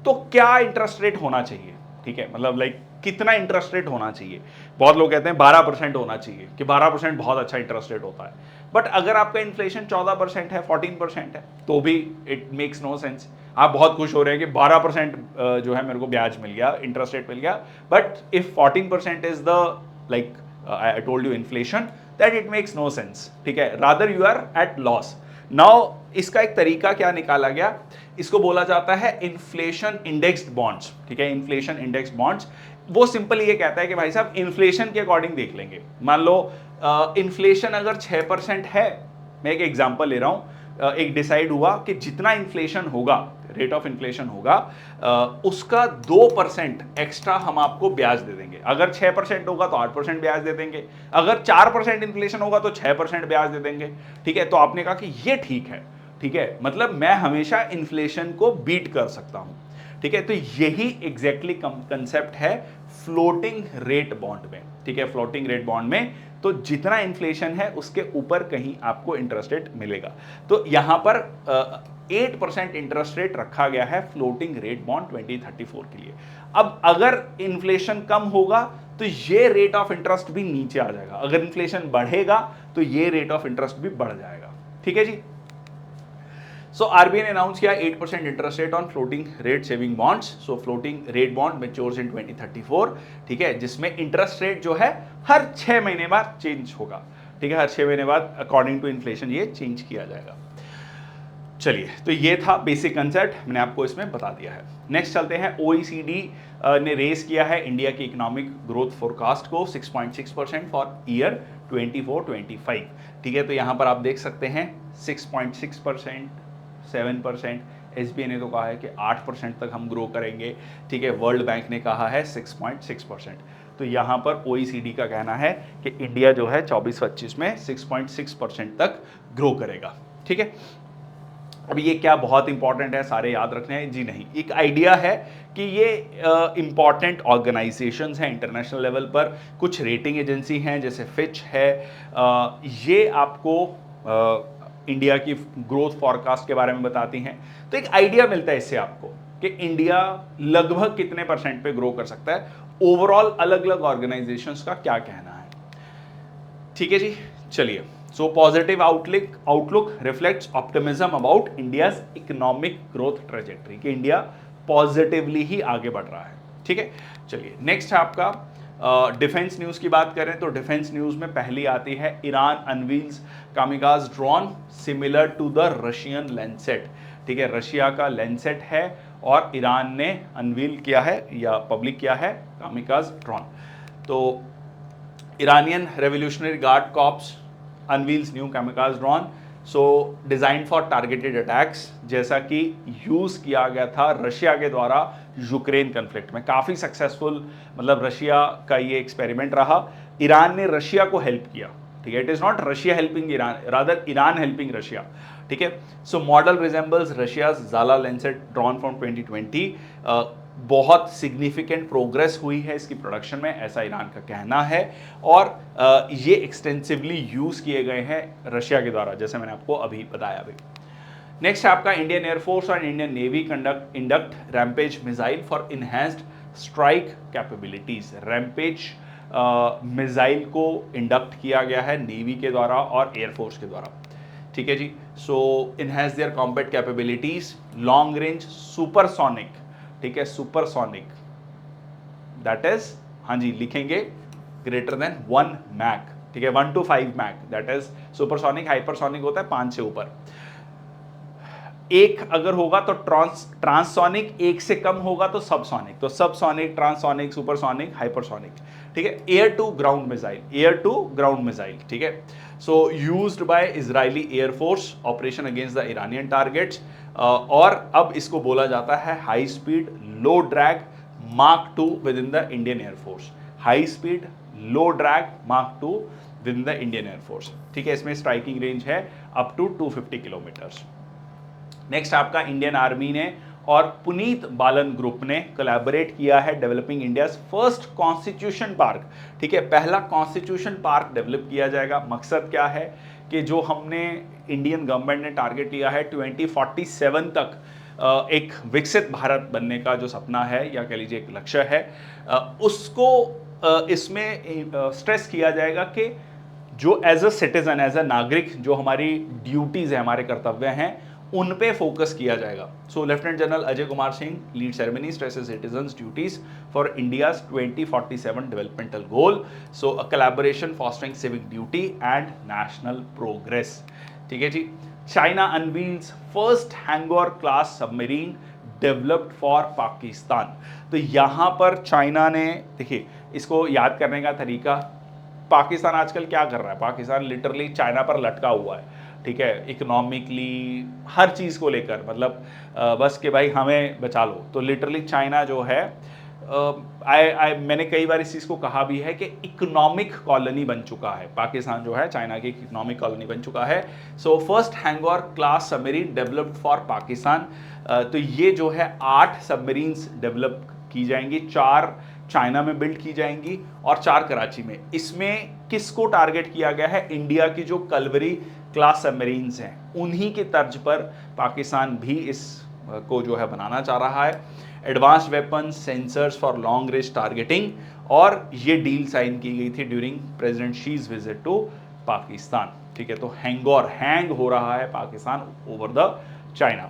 तो क्या इंटरेस्ट रेट होना चाहिए, ठीक है, मतलब लाइक कितना इंटरेस्ट रेट होना चाहिए। बहुत लोग कहते हैं 12% होना चाहिए कि 12% बहुत अच्छा इंटरेस्ट रेट होता है, बट अगर आपका इन्फ्लेशन 14% है, 14% है, तो भी इट मेक्स नो सेंस। आप बहुत खुश हो रहे हैं कि 12% जो है मेरे को ब्याज मिल गया, इंटरेस्ट रेट मिल गया, but if 14% is the like I told you inflation, that it makes no sense, ठीक है, rather you are at loss. Now इसका एक तरीका क्या निकाला गया, इसको बोला जाता है इन्फ्लेशन इंडेक्स्ड बॉन्ड्स, ठीक है, इन्फ्लेशन इंडेक्स बॉन्ड्स। वो सिंपल ये कहता है कि भाई साहब इन्फ्लेशन के अकॉर्डिंग देख लेंगे। मान लो इन्फ्लेशन अगर 6% है, मैं एक एग्जांपल ले रहा हूं, एक डिसाइड हुआ कि जितना इन्फ्लेशन होगा, रेट ऑफ इन्फ्लेशन होगा, उसका 2% एक्स्ट्रा हम आपको ब्याज दे देंगे। अगर 6% होगा तो 8% ब्याज दे देंगे, अगर 4% इन्फ्लेशन होगा तो 6% ब्याज दे देंगे, ठीक है। तो आपने कहा कि ये ठीक है, ठीक है, मतलब मैं हमेशा इन्फ्लेशन को बीट कर सकता हूं, ठीक है। तो यही एग्जैक्टली कंसेप्ट है फ्लोटिंग रेट बॉन्ड में, ठीक है। फ्लोटिंग रेट बॉन्ड में तो जितना इन्फ्लेशन है उसके ऊपर कहीं आपको इंटरेस्ट रेट मिलेगा। तो यहां पर 8% इंटरेस्ट रेट रखा गया है फ्लोटिंग रेट बॉन्ड 2034 के लिए। अब अगर इन्फ्लेशन कम होगा तो ये रेट ऑफ इंटरेस्ट भी नीचे आ जाएगा, अगर इन्फ्लेशन बढ़ेगा तो ये रेट ऑफ इंटरेस्ट भी बढ़ जाएगा, ठीक है जी। सो आरबीआई ने अनाउंस किया 8% interest rate on floating rate saving bonds. So floating rate bond matures in 2034, ठीक है, जिसमें इंटरेस्ट रेट जो है हर 6 महीने बाद चेंज होगा, ठीक है, हर 6 महीने बाद अकॉर्डिंग टू इन्फ्लेशन ये चेंज किया जाएगा। चलिए, तो ये था बेसिक कंसेप्ट, मैंने आपको इसमें बता दिया है। नेक्स्ट चलते हैं, ओईसीडी ने रेज किया है इंडिया की इकोनॉमिक ग्रोथ फोरकास्ट को 6.6% फॉर ईयर 24-25, ठीक है। तो यहाँ पर आप देख सकते हैं 6.6%, 7%, एसबीआई ने तो कहा है कि 8% तक हम ग्रो करेंगे, ठीक है, वर्ल्ड बैंक ने कहा है 6.6%। तो यहाँ पर ओईसीडी का कहना है कि इंडिया जो है 24-25 में 6.6% तक ग्रो करेगा, ठीक है। अब ये क्या बहुत इंपॉर्टेंट है सारे याद रखने हैं? जी नहीं, एक आइडिया है कि ये इंपॉर्टेंट ऑर्गेनाइजेशंस हैं इंटरनेशनल लेवल पर, कुछ रेटिंग एजेंसी हैं जैसे फिच है, ये आपको इंडिया की ग्रोथ फॉरकास्ट के बारे में बताती हैं। तो एक आइडिया मिलता है इससे आपको कि इंडिया लगभग कितने % पे ग्रो कर सकता है। ओवरऑल अलग अलग ऑर्गेनाइजेशंस का क्या कहना है, ठीक है जी। चलिए, so positive outlook reflects optimism about India's economic growth trajectory, कि इंडिया पॉजिटिवली ही आगे बढ़ रहा है, ठीक है। चलिए, नेक्स्ट है आपका डिफेंस न्यूज़ की बात करें तो डिफेंस न्यूज़ में पहली आती है Iran unveils kamikaze drone similar to the Russian Lancet. ठीक है, रशिया का लैंडसेट है और ईरान ने अनवील किया है या पब्लिक किया है कामिकाज ड्रोन। तो Iranian Revolutionary Guard Corps unveils new kamikaze drone, so designed for targeted attacks, जैसा कि यूज किया गया था रशिया के द्वारा यूक्रेन कन्फ्लिक्ट में। काफ़ी सक्सेसफुल, मतलब रशिया का ये एक्सपेरिमेंट रहा। ईरान ने रशिया को हेल्प किया। ठीक है, it is not Russia helping Iran, rather Iran helping Russia. ठीक है, so model resembles Russia's Zala Lancet drone from 2020। बहुत सिग्निफिकेंट प्रोग्रेस हुई है इसकी प्रोडक्शन में, ऐसा ईरान का कहना है। और ये एक्सटेंसिवली यूज़ किए गए हैं रशिया के द्वारा, जैसे मैंने आपको अभी बताया अभी। नेक्स्ट आपका इंडियन एयरफोर्स और Indian navy induct rampage missile for enhanced strike capabilities. Rampage missile को इंडक्ट किया गया है नेवी के द्वारा और एयरफोर्स के द्वारा। ठीक है जी, so enhance their combat capabilities, long range supersonic. ठीक है, सुपरसोनिक दैट इज, हाँ जी लिखेंगे, ग्रेटर देन 1 मैक। ठीक है, 1 to 5 Mach that is supersonic. Hypersonic होता है 5 से ऊपर। एक अगर होगा तो ट्रांससोनिक, एक से कम होगा तो सबसोनिक। तो सबसोनिक, ट्रांससोनिक, सुपरसोनिक, हाइपरसोनिक। ठीक है, air to ground missile, air to ground missile. ठीक है, so used by Israeli air force operation against the Iranian targets. और अब इसको बोला जाता है high speed low drag mark 2 within the Indian air force. High speed low drag mark 2 within the Indian air force. ठीक है, इसमें स्ट्राइकिंग रेंज है अप टू 250 किलोमीटर्स। नेक्स्ट आपका इंडियन आर्मी ने और पुनीत बालन ग्रुप ने कोलैबोरेट किया है developing India's first constitution park. ठीक है, पहला कॉन्स्टिट्यूशन पार्क डेवलप किया जाएगा। मकसद क्या है कि जो हमने इंडियन गवर्नमेंट ने टारगेट लिया है 2047 तक एक विकसित भारत बनने का जो सपना है या कह लीजिए एक लक्ष्य है, उसको इसमें स्ट्रेस किया जाएगा कि जो as a citizen, as a नागरिक, जो हमारी ड्यूटीज है, हमारे कर्तव्य हैं, उन पे फोकस किया जाएगा। So lieutenant general Ajay Kumar Singh lead ceremony stresses citizens duties for India's 2047 developmental goal. So a collaboration fostering civic duty and national progress. ठीक है जी, China unveils first Hangor class submarine developed for Pakistan. तो यहां पर चाइना ने, देखिए इसको याद करने का तरीका, पाकिस्तान आजकल क्या कर रहा है, पाकिस्तान लिटरली चाइना पर लटका हुआ है। ठीक है, इकोनॉमिकली हर चीज़ को लेकर, मतलब बस कि भाई हमें बचा लो। तो लिटरली चाइना जो है, मैंने कई बार इस चीज़ को कहा भी है कि इकोनॉमिक कॉलोनी बन चुका है पाकिस्तान, जो है चाइना की इकोनॉमिक कॉलोनी बन चुका है। So first Hangor class submarine developed for Pakistan. तो ये जो है 8 सबमरीन्स डेवलप की जाएंगी, 4 चाइना में बिल्ड की जाएंगी और 4 कराची में। इसमें किसको टारगेट किया गया है, इंडिया की जो कलवरी क्लास सबमरीन्स हैं उन्हीं के तर्ज पर पाकिस्तान भी इस को जो है बनाना चाह रहा है। Advanced weapon sensors for long range targeting, और ये डील साइन की गई थी during president Xi's visit to Pakistan. ठीक है, तो हैंग हो रहा है Pakistan over the China.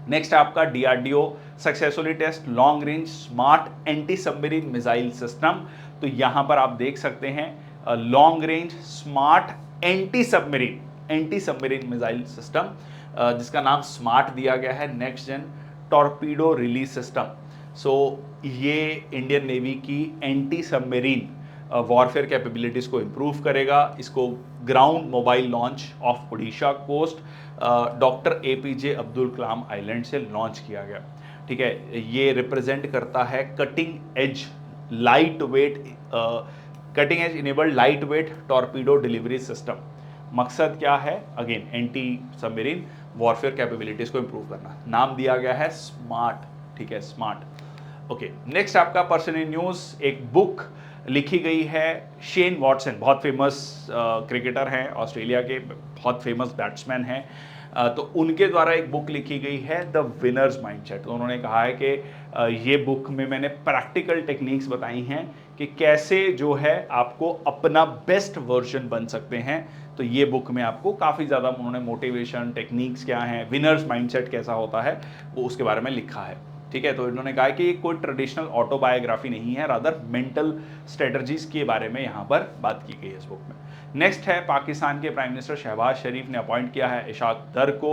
Next आपका DRDO successfully test long range smart anti submarine missile system. तो यहां पर आप देख सकते हैं long range smart anti submarine missile system, जिसका नाम स्मार्ट दिया गया है, next gen torpedo release system. सो ये इंडियन नेवी की एंटी सबमरीन वॉरफेयर कैपेबिलिटीज़ को इम्प्रूव करेगा। इसको ground mobile launch off Odisha coast doctor APJ Abdul Kalam island से लॉन्च किया गया। ठीक है, ये रिप्रेजेंट करता है cutting edge enabled light weight torpedo delivery system. मकसद क्या है, again anti submarine warfare capabilities को इंप्रूव करना। नाम दिया गया है स्मार्ट। ठीक है, स्मार्ट। ओके, नेक्स्ट आपका पर्सनल न्यूज़, एक बुक लिखी गई है शेन वॉटसन, बहुत फेमस क्रिकेटर हैं, ऑस्ट्रेलिया के बहुत फेमस बैट्समैन हैं। तो उनके द्वारा एक बुक लिखी गई है द विनर्स माइंडसेट। तो उन्होंने कहा है कि ये बुक में मैंने प्रैक्टिकल टेक्निक्स बताई हैं कि कैसे जो है आपको अपना बेस्ट वर्जन बन सकते हैं। तो ये बुक में आपको काफ़ी ज़्यादा उन्होंने मोटिवेशन टेक्निक्स क्या हैं, विनर्स माइंडसेट कैसा होता है, वो उसके बारे में लिखा है। ठीक है, तो इन्होंने कहा कि ये कोई ट्रेडिशनल ऑटोबायोग्राफी नहीं है, रादर मेंटल स्ट्रेटजीज के बारे में यहाँ पर बात की गई है इस बुक में। नेक्स्ट है पाकिस्तान के प्राइम मिनिस्टर शहबाज शरीफ ने अपॉइंट किया है इशाक दर को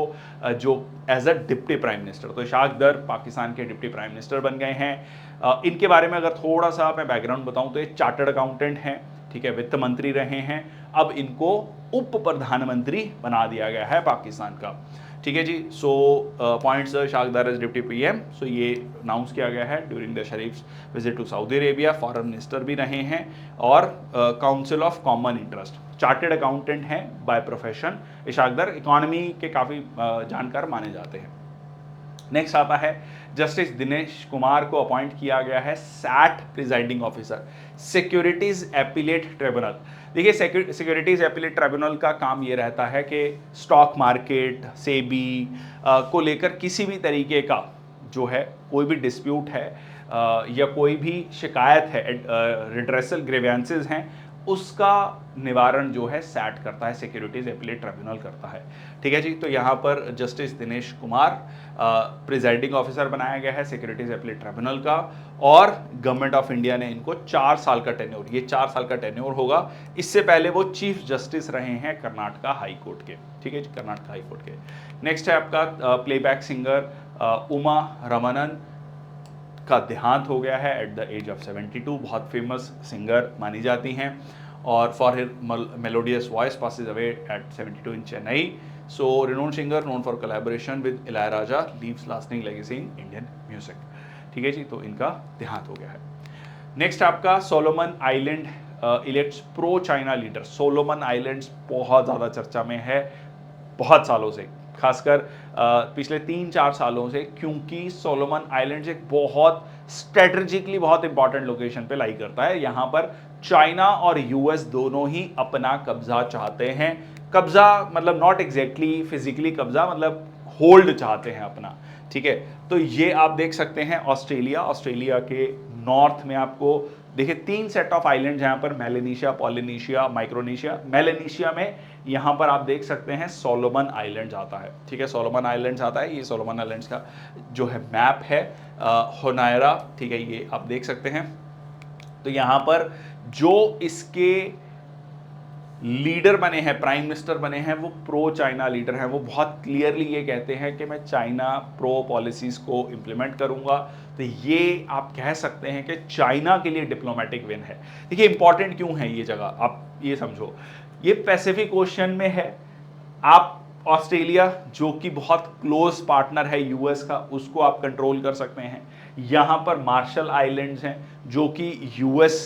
जो as a deputy prime minister. तो इशाक दर पाकिस्तान के डिप्टी प्राइम मिनिस्टर बन गए हैं। इनके बारे में अगर थोड़ा सा मैं बैकग्राउंड बताऊं तो ये चार्टर्ड अकाउंटेंट हैं, ठीक है, वित्त मंत्री रहे हैं, अब इनको उप प्रधानमंत्री बना दिया गया है पाकिस्तान का। ठीक है जी। सो पॉइंट्स शाकदार एज डिप्टी पीएम, सो ये अनाउंस किया गया है during the शरीफ्स visit to Saudi Arabia. Foreign minister भी रहे हैं और council of common interest, chartered accountant हैं बाय प्रोफेशन इशाकदार, इकोनॉमी के काफ़ी जानकार माने जाते हैं। नेक्स्ट आता है जस्टिस दिनेश कुमार को अपॉइंट किया गया है SAT presiding officer, securities appellate tribunal. देखिए सिक्योरिटीज एपीलेट ट्रिब्यूनल का काम ये रहता है कि स्टॉक मार्केट सेबी को लेकर किसी भी तरीके का जो है कोई भी डिस्प्यूट है या कोई भी शिकायत है, रिड्रेसल ग्रीवेंसेस हैं, उसका निवारण जो है सैट करता है, सिक्योरिटीज एपीलेट ट्रिब्यूनल करता है। ठीक है जी। तो यहाँ पर justice Dinesh Kumar presiding officer बनाया गया है सिक्योरिटीज एपीलेट ट्रिब्यूनल का, और गवर्नमेंट ऑफ इंडिया ने इनको 4 साल का टेन्योर, ये 4 साल का टेन्योर होगा। इससे पहले वो चीफ जस्टिस रहे हैं कर्नाटका हाई कोर्ट के। ठीक है जी, कर्नाटका हाई कोर्ट के। नेक्स्ट है आपका प्लेबैक सिंगर उमा रमनन का देहांत हो गया है एट द एज ऑफ 72। बहुत फेमस सिंगर मानी जाती हैं और for her melodious voice passes away at 72 in Chennai. So renowned singer known for collaboration with Ilaiyaraaja leaves lasting legacy in Indian music. ठीक है जी, तो इनका देहांत हो गया है। नेक्स्ट आपका Solomon island elects pro China leader. Solomon islands बहुत ज़्यादा चर्चा में है बहुत सालों से, खासकर पिछले 3-4 सालों से, क्योंकि सोलोमन आइलैंड्स एक बहुत स्ट्रेटेजिकली बहुत इंपॉर्टेंट लोकेशन पे लाई करता है। यहाँ पर चाइना और यूएस दोनों ही अपना कब्जा चाहते हैं। कब्जा मतलब नॉट एग्जैक्टली फिजिकली कब्जा, मतलब होल्ड चाहते हैं अपना। ठीक है, तो ये आप देख सकते हैं ऑस्ट्रेलिया के नॉर्थ में आपको देखिए 3 सेट ऑफ आइलैंड्स यहाँ पर, मेलेनेशिया, पॉलिनेशिया, माइक्रोनेशिया। मेलेनेशिया में यहाँ पर आप देख सकते हैं सोलोमन आइलैंड्स आता है। ठीक है, सोलोमन आइलैंड्स आता है। ये सोलोमन आइलैंड्स का जो है मैप है होनायरा। ठीक है, ये आप देख सकते हैं। तो यहाँ पर जो इसके लीडर बने हैं, प्राइम मिनिस्टर बने हैं, वो प्रो चाइना लीडर हैं। वो बहुत क्लियरली ये कहते हैं कि मैं चाइना प्रो पॉलिसीज को इम्प्लीमेंट करूंगा। तो ये आप कह सकते हैं कि चाइना के लिए डिप्लोमेटिक विन है। देखिए इंपॉर्टेंट क्यों है ये जगह, आप ये समझो, ये पैसिफिक ओशन में है। आप ऑस्ट्रेलिया जो कि बहुत क्लोज पार्टनर है यूएस का, उसको आप कंट्रोल कर सकते हैं। यहाँ पर मार्शल आइलैंड्स हैं जो कि यूएस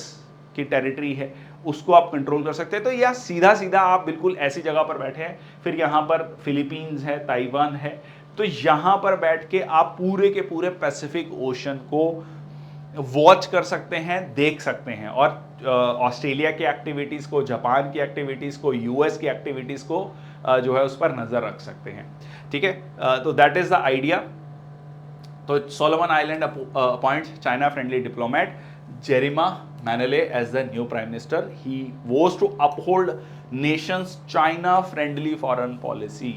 की टेरिटरी है, उसको आप कंट्रोल कर सकते हैं। तो यह सीधा सीधा आप बिल्कुल ऐसी जगह पर बैठे हैं। फिर यहाँ पर फिलीपींस है, ताइवान है, तो यहाँ पर बैठ के आप पूरे के पूरे पैसिफिक ओशन को वॉच कर सकते हैं, देख सकते हैं, और ऑस्ट्रेलिया की एक्टिविटीज़ को, जापान की एक्टिविटीज़ को, यूएस की एक्टिविटीज़ को जो है उस पर नज़र रख सकते हैं। ठीक है, तो दैट इज़ द आइडिया। तो Solomon island appoints China friendly diplomat Jeremiah Manele as the new prime minister. He was to uphold nations China friendly foreign policy.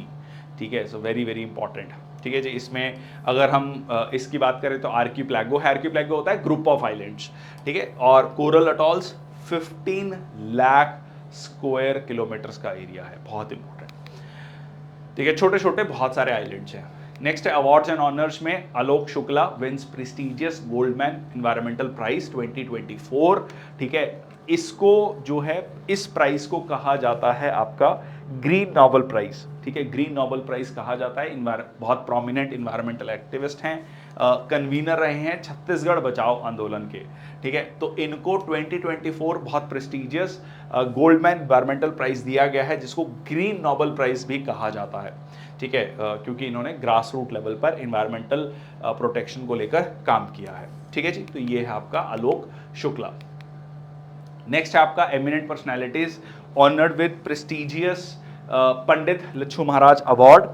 ठीक है, सो वेरी वेरी इंपॉर्टेंट। ठीक है जी। इसमें अगर हम इसकी बात करें तो आर्किपेलागो है, आर्किपेलागो होता है ग्रुप ऑफ आइलैंड्स। ठीक है, और coral atolls 15 lakh square kilometres का एरिया है, बहुत इंपॉर्टेंट। ठीक है, छोटे छोटे बहुत सारे आइलैंड्स हैं। नेक्स्ट है अवार्ड्स एंड ऑनर्स में Alok Shukla wins prestigious Goldman environmental prize 2024। ठीक है, इसको जो है इस प्राइज को कहा जाता है आपका ग्रीन नोबेल प्राइज। ठीक है, ग्रीन नोबेल प्राइज कहा जाता है। बहुत प्रोमिनेंट इन्वायरमेंटल एक्टिविस्ट हैं, कन्वीनर रहे हैं छत्तीसगढ़ बचाओ आंदोलन के। ठीक है, तो इनको 2024 बहुत प्रेस्टिजियस गोल्डमैन एनवायरमेंटल प्राइज दिया गया है, जिसको ग्रीन नोबेल प्राइज भी कहा जाता है। ठीक है, क्योंकि इन्होंने ग्रास रूट लेवल पर इन्वायरमेंटल प्रोटेक्शन को लेकर काम किया है। ठीक है जी, तो ये है आपका आलोक शुक्ला। नेक्स्ट है आपका eminent personalities honoured with prestigious Pandit Lachhu Maharaj award.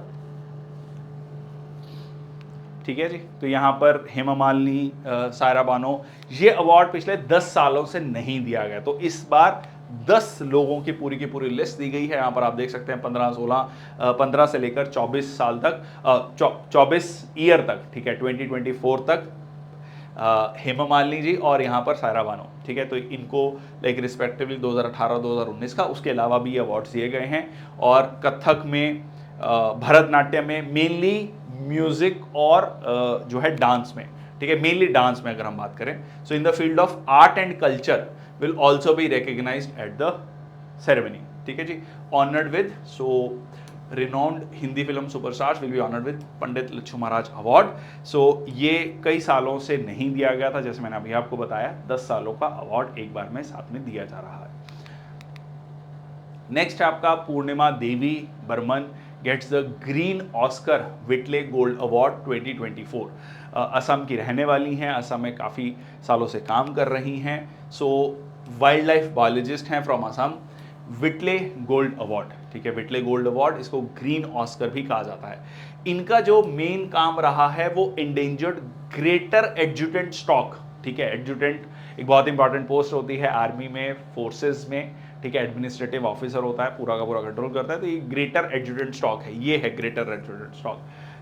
ठीक है जी, तो यहाँ पर हेमा मालिनी, सायरा बानो, ये अवार्ड पिछले 10 सालों से नहीं दिया गया, तो इस बार 10 लोगों की पूरी लिस्ट दी गई है। यहाँ पर आप देख सकते हैं 15 से लेकर 24 साल तक, 24 ईयर तक, ठीक है, 2024 तक हेमा मालिनी जी और यहाँ पर सायरा बानो, ठीक है। तो इनको लाइक रिस्पेक्टिवली 2018 2019 का, उसके अलावा भी अवार्ड्स दिए गए हैं। और कथक में, भरतनाट्यम में, मेनली म्यूजिक और जो है डांस में, ठीक है, मेनली डांस में अगर हम बात करें। So in the field of art and culture will also be recognised at the ceremony, ठीक है जी। Honoured with, so renowned Hindi film superstars will be honoured with Pandit Lachhu Maharaj award. सो ये कई सालों से नहीं दिया गया था, जैसे मैंने अभी आपको बताया, 10 सालों का अवार्ड एक बार में साथ में दिया जा रहा है। नेक्स्ट आपका Purnima Devi Barman gets the green Oscar Whitley gold award 2024। Assam की रहने वाली हैं, असम में काफ़ी सालों से काम कर रही हैं। सो वाइल्ड लाइफ बायोलॉजिस्ट हैं फ्रॉम असम। विटले गोल्ड अवार्ड, ठीक है, विटले गोल्ड अवार्ड, इसको ग्रीन ऑस्कर भी कहा जाता है। इनका जो मेन काम रहा है वो एंडेंजर्ड ग्रेटर एडजुटेंट स्टॉक, ठीक है, एडजुटेंट एक बहुत इंपॉर्टेंट पोस्ट होती है आर्मी में, फोर्सेस में, ठीक है, एडमिनिस्ट्रेटिव ऑफिसर होता है, पूरा का पूरा कंट्रोल करता है। तो ये ग्रेटर एडजुटेंट स्टॉक है, ये है ग्रेटर एडजुटेंट स्टॉक,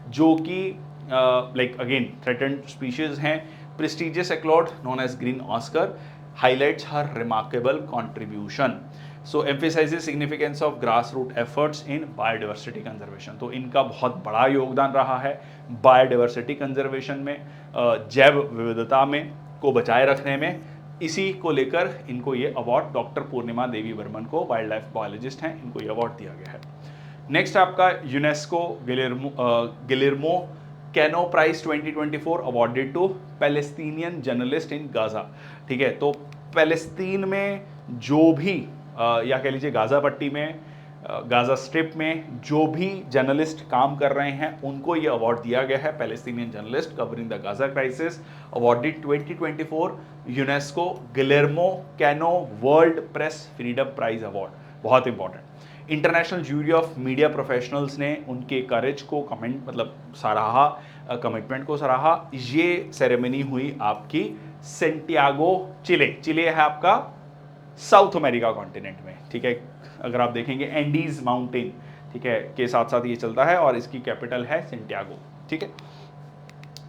जो कि लाइक अगेन थ्रेटेंड स्पीशीज हैं। Prestigious accolade known as green Oscar highlights her remarkable contribution. So emphasizes significance of grassroots efforts in biodiversity conservation. तो इनका बहुत बड़ा योगदान रहा है बायोडाइवर्सिटी कंजर्वेशन में, जैव विविधता में को बचाए रखने में। इसी को लेकर इनको ये अवार्ड, डॉक्टर पूर्णिमा देवी बर्मन को, वाइल्ड लाइफ बायोलॉजिस्ट हैं, इनको ये अवार्ड दिया गया है। नेक्स्ट आपका UNESCO Guillermo Cano prize 2024 awarded to Palestinian journalist in Gaza, ठीक है। तो पैलेस्तीन में जो भी या कह लीजिए गाजा पट्टी में, गाजा स्ट्रिप में जो भी जर्नलिस्ट काम कर रहे हैं उनको ये अवार्ड दिया गया है। Palestinian journalist covering the Gaza crisis awarded 2024 UNESCO Guillermo Cano world press freedom prize award, बहुत important. International jury of media professionals ने उनके करेज को सराहा, कमिटमेंट को सराहा। ये सेरेमनी हुई आपकी सेंटियागो, चिले है आपका साउथ अमेरिका कॉन्टिनेंट में, ठीक है। अगर आप देखेंगे एंडीज माउंटेन, ठीक है, के साथ साथ ये चलता है और इसकी कैपिटल है सेंटियागो, ठीक है।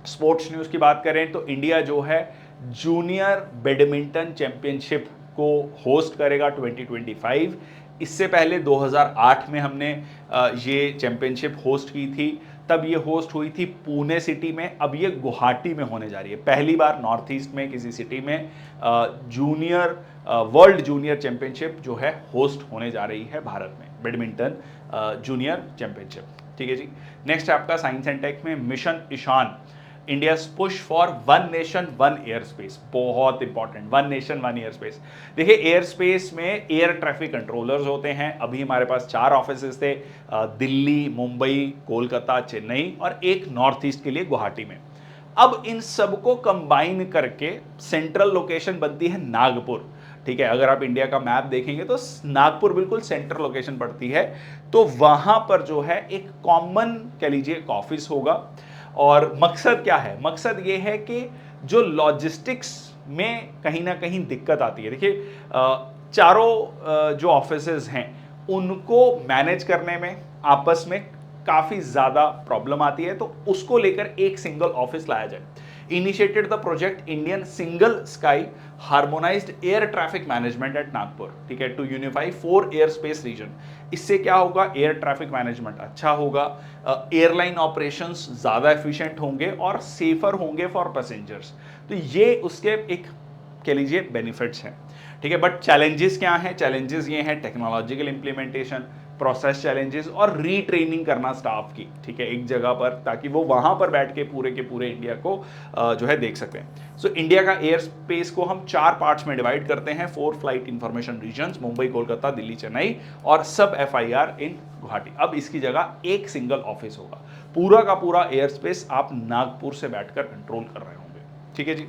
स्पोर्ट्स न्यूज़ की बात करें तो इंडिया जो है जूनियर बैडमिंटन चैंपियनशिप को होस्ट करेगा 2025। इससे पहले 2008 में हमने ये चैंपियनशिप होस्ट की थी, तब ये होस्ट हुई थी पुणे सिटी में। अब ये गुवाहाटी में होने जा रही है, पहली बार नॉर्थ ईस्ट में किसी सिटी में वर्ल्ड जूनियर चैंपियनशिप जो है होस्ट होने जा रही है भारत में, बैडमिंटन जूनियर चैंपियनशिप, ठीक है जी। नेक्स्ट आपका साइंस एंड टेक में mission Ishan, India push for one nation one air space, बहुत important, one nation one air space. देखिए एयर स्पेस में एयर ट्रैफिक कंट्रोलर्स होते हैं। अभी हमारे पास 4 ऑफिसेज थे, दिल्ली, मुंबई, कोलकाता, चेन्नई और एक नॉर्थ ईस्ट के लिए गुवाहाटी में। अब इन सबको कंबाइन करके सेंट्रल लोकेशन बनती है नागपुर, ठीक है। अगर आप इंडिया का मैप देखेंगे तो नागपुर बिल्कुल सेंट्रल लोकेशन पड़ती है। तो वहां पर जो है एक कॉमन कह लीजिए एक ऑफिस होगा। और मकसद क्या है? मकसद ये है कि जो लॉजिस्टिक्स में कहीं ना कहीं दिक्कत आती है, देखिए चारों जो ऑफिसेज हैं उनको मैनेज करने में आपस में काफ़ी ज़्यादा प्रॉब्लम आती है, तो उसको लेकर एक सिंगल ऑफिस लाया जाए। Initiated the project Indian single sky harmonised air traffic management at Nagpur, ठीक है, to unify 4 air space region. इससे क्या होगा? एयर ट्रैफिक मैनेजमेंट अच्छा होगा, एयरलाइन ऑपरेशंस ज़्यादा एफिशिएंट होंगे और सेफर होंगे फॉर पैसेंजर्स। तो ये उसके एक कह लीजिए बेनिफिट्स हैं, ठीक है। बट चैलेंजेस क्या हैं? चैलेंजेस ये हैं टेक्नोलॉजिकल इंप्लीमेंटेशन, प्रोसेस चैलेंजेस और रीट्रेनिंग करना स्टाफ की, ठीक है, एक जगह पर, ताकि वो वहां पर बैठ के पूरे इंडिया को जो है देख सकें। सो इंडिया का एयर स्पेस को हम 4 पार्ट्स में डिवाइड करते हैं, 4 flight information regions, Mumbai, Kolkata, Delhi, Chennai और सब FIR इन गुवाहाटी। अब इसकी जगह एक सिंगल ऑफिस होगा, पूरा का पूरा एयर स्पेस आप नागपुर से बैठकर कंट्रोल कर रहे होंगे, ठीक है जी।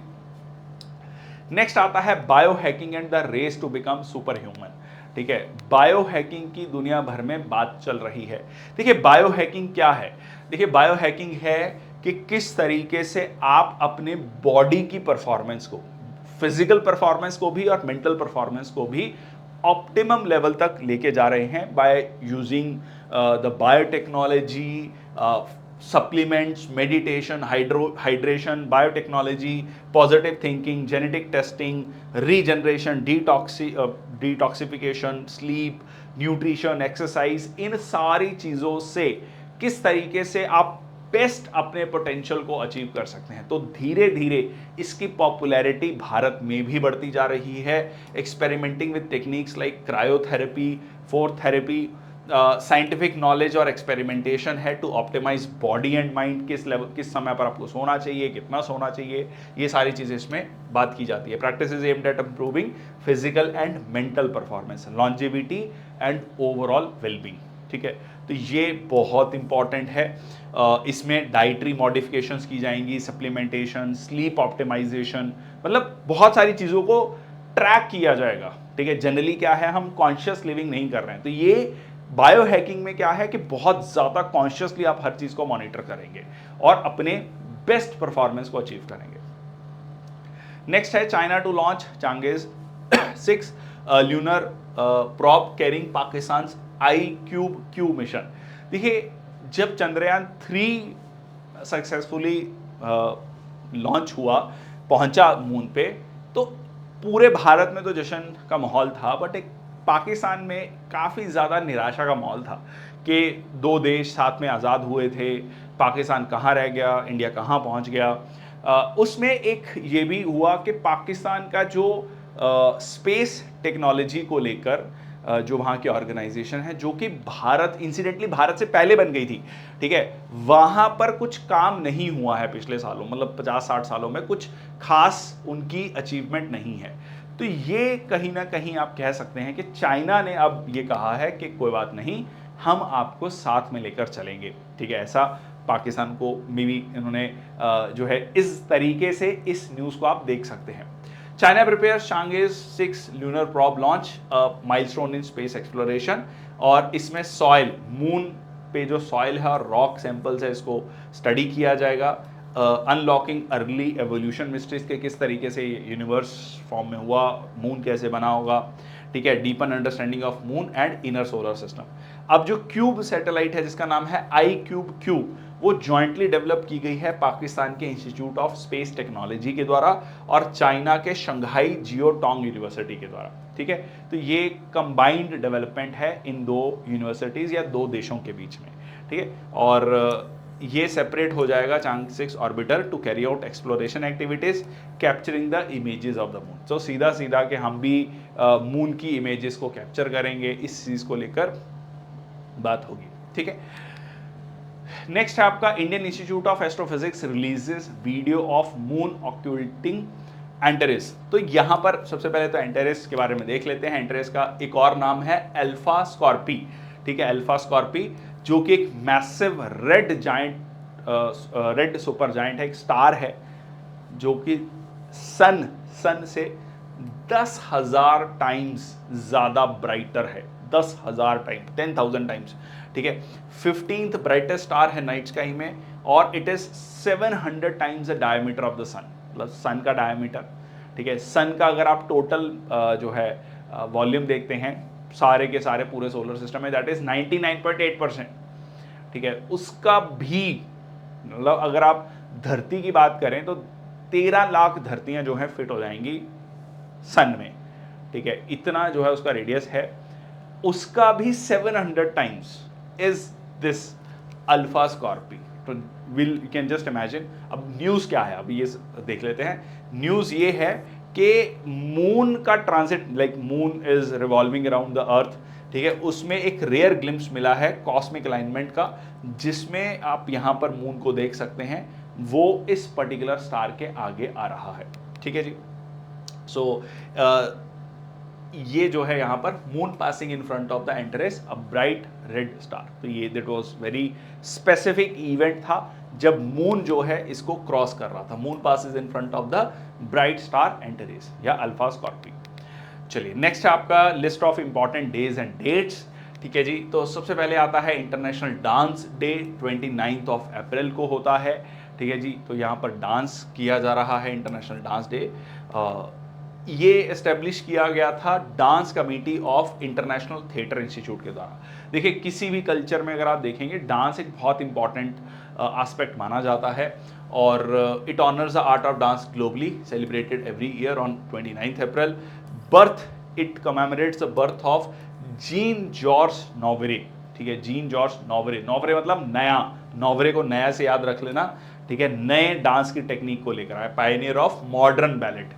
नेक्स्ट आता है bio hacking and the race to become super human, ठीक है। बायो हैकिंग की दुनिया भर में बात चल रही है। देखिए बायो हैकिंग क्या है? देखिए बायो हैकिंग है कि किस तरीके से आप अपने बॉडी की परफॉर्मेंस को, फिजिकल परफॉर्मेंस को भी और मेंटल परफॉर्मेंस को भी ऑप्टिमम लेवल तक लेके जा रहे हैं by using the biotechnology, supplements, meditation, hydration, biotechnology, positive thinking, genetic testing, regeneration, detoxification, sleep, nutrition, exercise, इन सारी चीज़ों से किस तरीके से आप बेस्ट अपने पोटेंशियल को अचीव कर सकते हैं। तो धीरे धीरे इसकी पॉपुलैरिटी भारत में भी बढ़ती जा रही है। Experimenting with techniques like cryotherapy, four therapy, scientific knowledge और एक्सपेरिमेंटेशन है to optimise body and mind. किस लेवल, किस समय पर आपको सोना चाहिए, कितना सोना चाहिए, ये सारी चीज़ें इसमें बात की जाती है। Practice is aimed at improving physical and mental performance, longevity and overall wellbeing. ठीक है, तो ये बहुत इंपॉर्टेंट है। इसमें डाइटरी मॉडिफिकेशंस की जाएंगी, सप्लीमेंटेशन, स्लीप ऑप्टिमाइजेशन, मतलब बहुत सारी चीज़ों को ट्रैक किया जाएगा। ठीक है, जनरली क्या है, हम कॉन्शियस लिविंग नहीं कर रहे हैं, तो ये बायो हैकिंग में क्या है कि बहुत ज़्यादा कॉन्शियसली आप हर चीज़ को मॉनिटर करेंगे और अपने बेस्ट परफॉर्मेंस को अचीव करेंगे। नेक्स्ट है China to launch Chang'e 6 lunar probe carrying Pakistan ICube-Q mission. देखिए, जब चंद्रयान 3 सक्सेसफुली लॉन्च हुआ, पहुंचा मून पे, तो पूरे भारत में तो जश्न का माहौल था, बट एक पाकिस्तान में काफ़ी ज़्यादा निराशा का माहौल था कि दो देश साथ में आज़ाद हुए थे, पाकिस्तान कहाँ रह गया, इंडिया कहाँ पहुंच गया। उसमें एक ये भी हुआ कि पाकिस्तान का जो स्पेस टेक्नोलॉजी को लेकर जो वहाँ की ऑर्गेनाइजेशन है, जो कि भारत इंसिडेंटली भारत से पहले बन गई थी, ठीक है, वहाँ पर कुछ काम नहीं हुआ है पिछले सालों, मतलब 50-60 सालों में कुछ खास उनकी अचीवमेंट नहीं है। तो ये कहीं ना कहीं आप कह सकते हैं कि चाइना ने अब ये कहा है कि कोई बात नहीं, हम आपको साथ में लेकर चलेंगे। ठीक है, ऐसा पाकिस्तान को में भी इन्होंने जो है इस तरीके से इस न्यूज़ को आप देख सकते हैं। China prepares Chang'e 6 lunar probe launch, milestone in space exploration, और इसमें सॉइल, मून पे जो सॉइल है और रॉक सैंपल्स है, इसको स्टडी किया जाएगा। अनलॉकिंग अर्ली एवोल्यूशन मिस्ट्रीज के, किस तरीके से यूनिवर्स फॉर्म में हुआ, मून कैसे बना होगा। ठीक है, deepen understanding of moon and inner solar system. अब जो क्यूब सैटेलाइट है जिसका नाम है ICube-Q, वो जॉइंटली डेवलप की गई है पाकिस्तान के इंस्टीट्यूट ऑफ स्पेस टेक्नोलॉजी के द्वारा और चाइना के शंघाई जियोटोंग यूनिवर्सिटी के द्वारा। ठीक है, तो ये कंबाइंड डेवलपमेंट है इन दो यूनिवर्सिटीज़ या दो देशों के बीच में। ठीक है, और ये सेपरेट हो जाएगा Chang'e 6 orbiter to carry out exploration activities capturing the images of the moon. तो सीधा सीधा कि हम भी मून की इमेजेस को कैप्चर करेंगे, इस चीज़ को लेकर बात होगी। ठीक है, नेक्स्ट है आपका Indian institute of astrophysics releases video of moon occulting Antares. तो यहां पर सबसे पहले तो एंटेरिस के बारे में देख लेते हैं। एंटेरिस का एक और नाम है अल्फा स्कॉर्पी। ठीक है, अल्फा स्कॉर्पी जो कि एक massive red giant, red super giant है, एक स्टार है जो कि सन से 10,000 टाइम्स ज़्यादा ब्राइटर है। 10,000 टाइम, 10,000 टाइम्स। ठीक है, 15th ब्राइटेस्ट स्टार है नाइट स्काई में, और it is 700 times the diameter of the sun, मतलब सन का डायमीटर। ठीक है, सन का अगर आप टोटल जो है वॉल्यूम देखते हैं सारे के सारे पूरे सोलर सिस्टम में, दैट इज 99.8%। ठीक है, उसका भी मतलब अगर आप धरती की बात करें तो 13 लाख धरतियां जो है फिट हो जाएंगी सन में। ठीक है, इतना जो है उसका रेडियस है, उसका भी 700 टाइम्स इज दिस अल्फा स्कॉर्पी। तो will you can just imagine. अब न्यूज़ क्या है, अभी ये देख लेते हैं। न्यूज़ ये है कि मून का transit, like moon is revolving around the earth. ठीक है, उसमें एक रेयर ग्लिम्स मिला है कॉस्मिक अलाइनमेंट का, जिसमें आप यहाँ पर मून को देख सकते हैं, वो इस पर्टिकुलर स्टार के आगे आ रहा है। ठीक है जी, सो ये जो है यहाँ पर moon passing in front of the Antares a bright red star. तो ये that was very specific event था जब मून जो है इसको क्रॉस कर रहा था। Moon passes in front of the bright star Antares या अल्फा स्कॉर्पी। चलिए, नेक्स्ट है आपका list of important days and dates. ठीक है जी, तो सबसे पहले आता है इंटरनेशनल डांस डे, 29 अप्रैल को होता है। ठीक है जी, तो यहाँ पर डांस किया जा रहा है, इंटरनेशनल डांस डे। ये एस्टेब्लिश किया गया था dance committee of international theatre institute के द्वारा। देखिए किसी भी कल्चर में अगर आप देखेंगे डांस एक बहुत इंपॉर्टेंट एस्पेक्ट माना जाता है और it honours the art of dance globally celebrated every year on 29 April. Birth it commemorates the birth of Jean Georges Noverre. ठीक है, जीन जॉर्ज नॉवरे, नॉवरे मतलब नया, नॉवरे को नया से याद रख लेना। ठीक है, नए डांस की टेक्निक को लेकर आए, पायनियर ऑफ मॉडर्न बैलेट।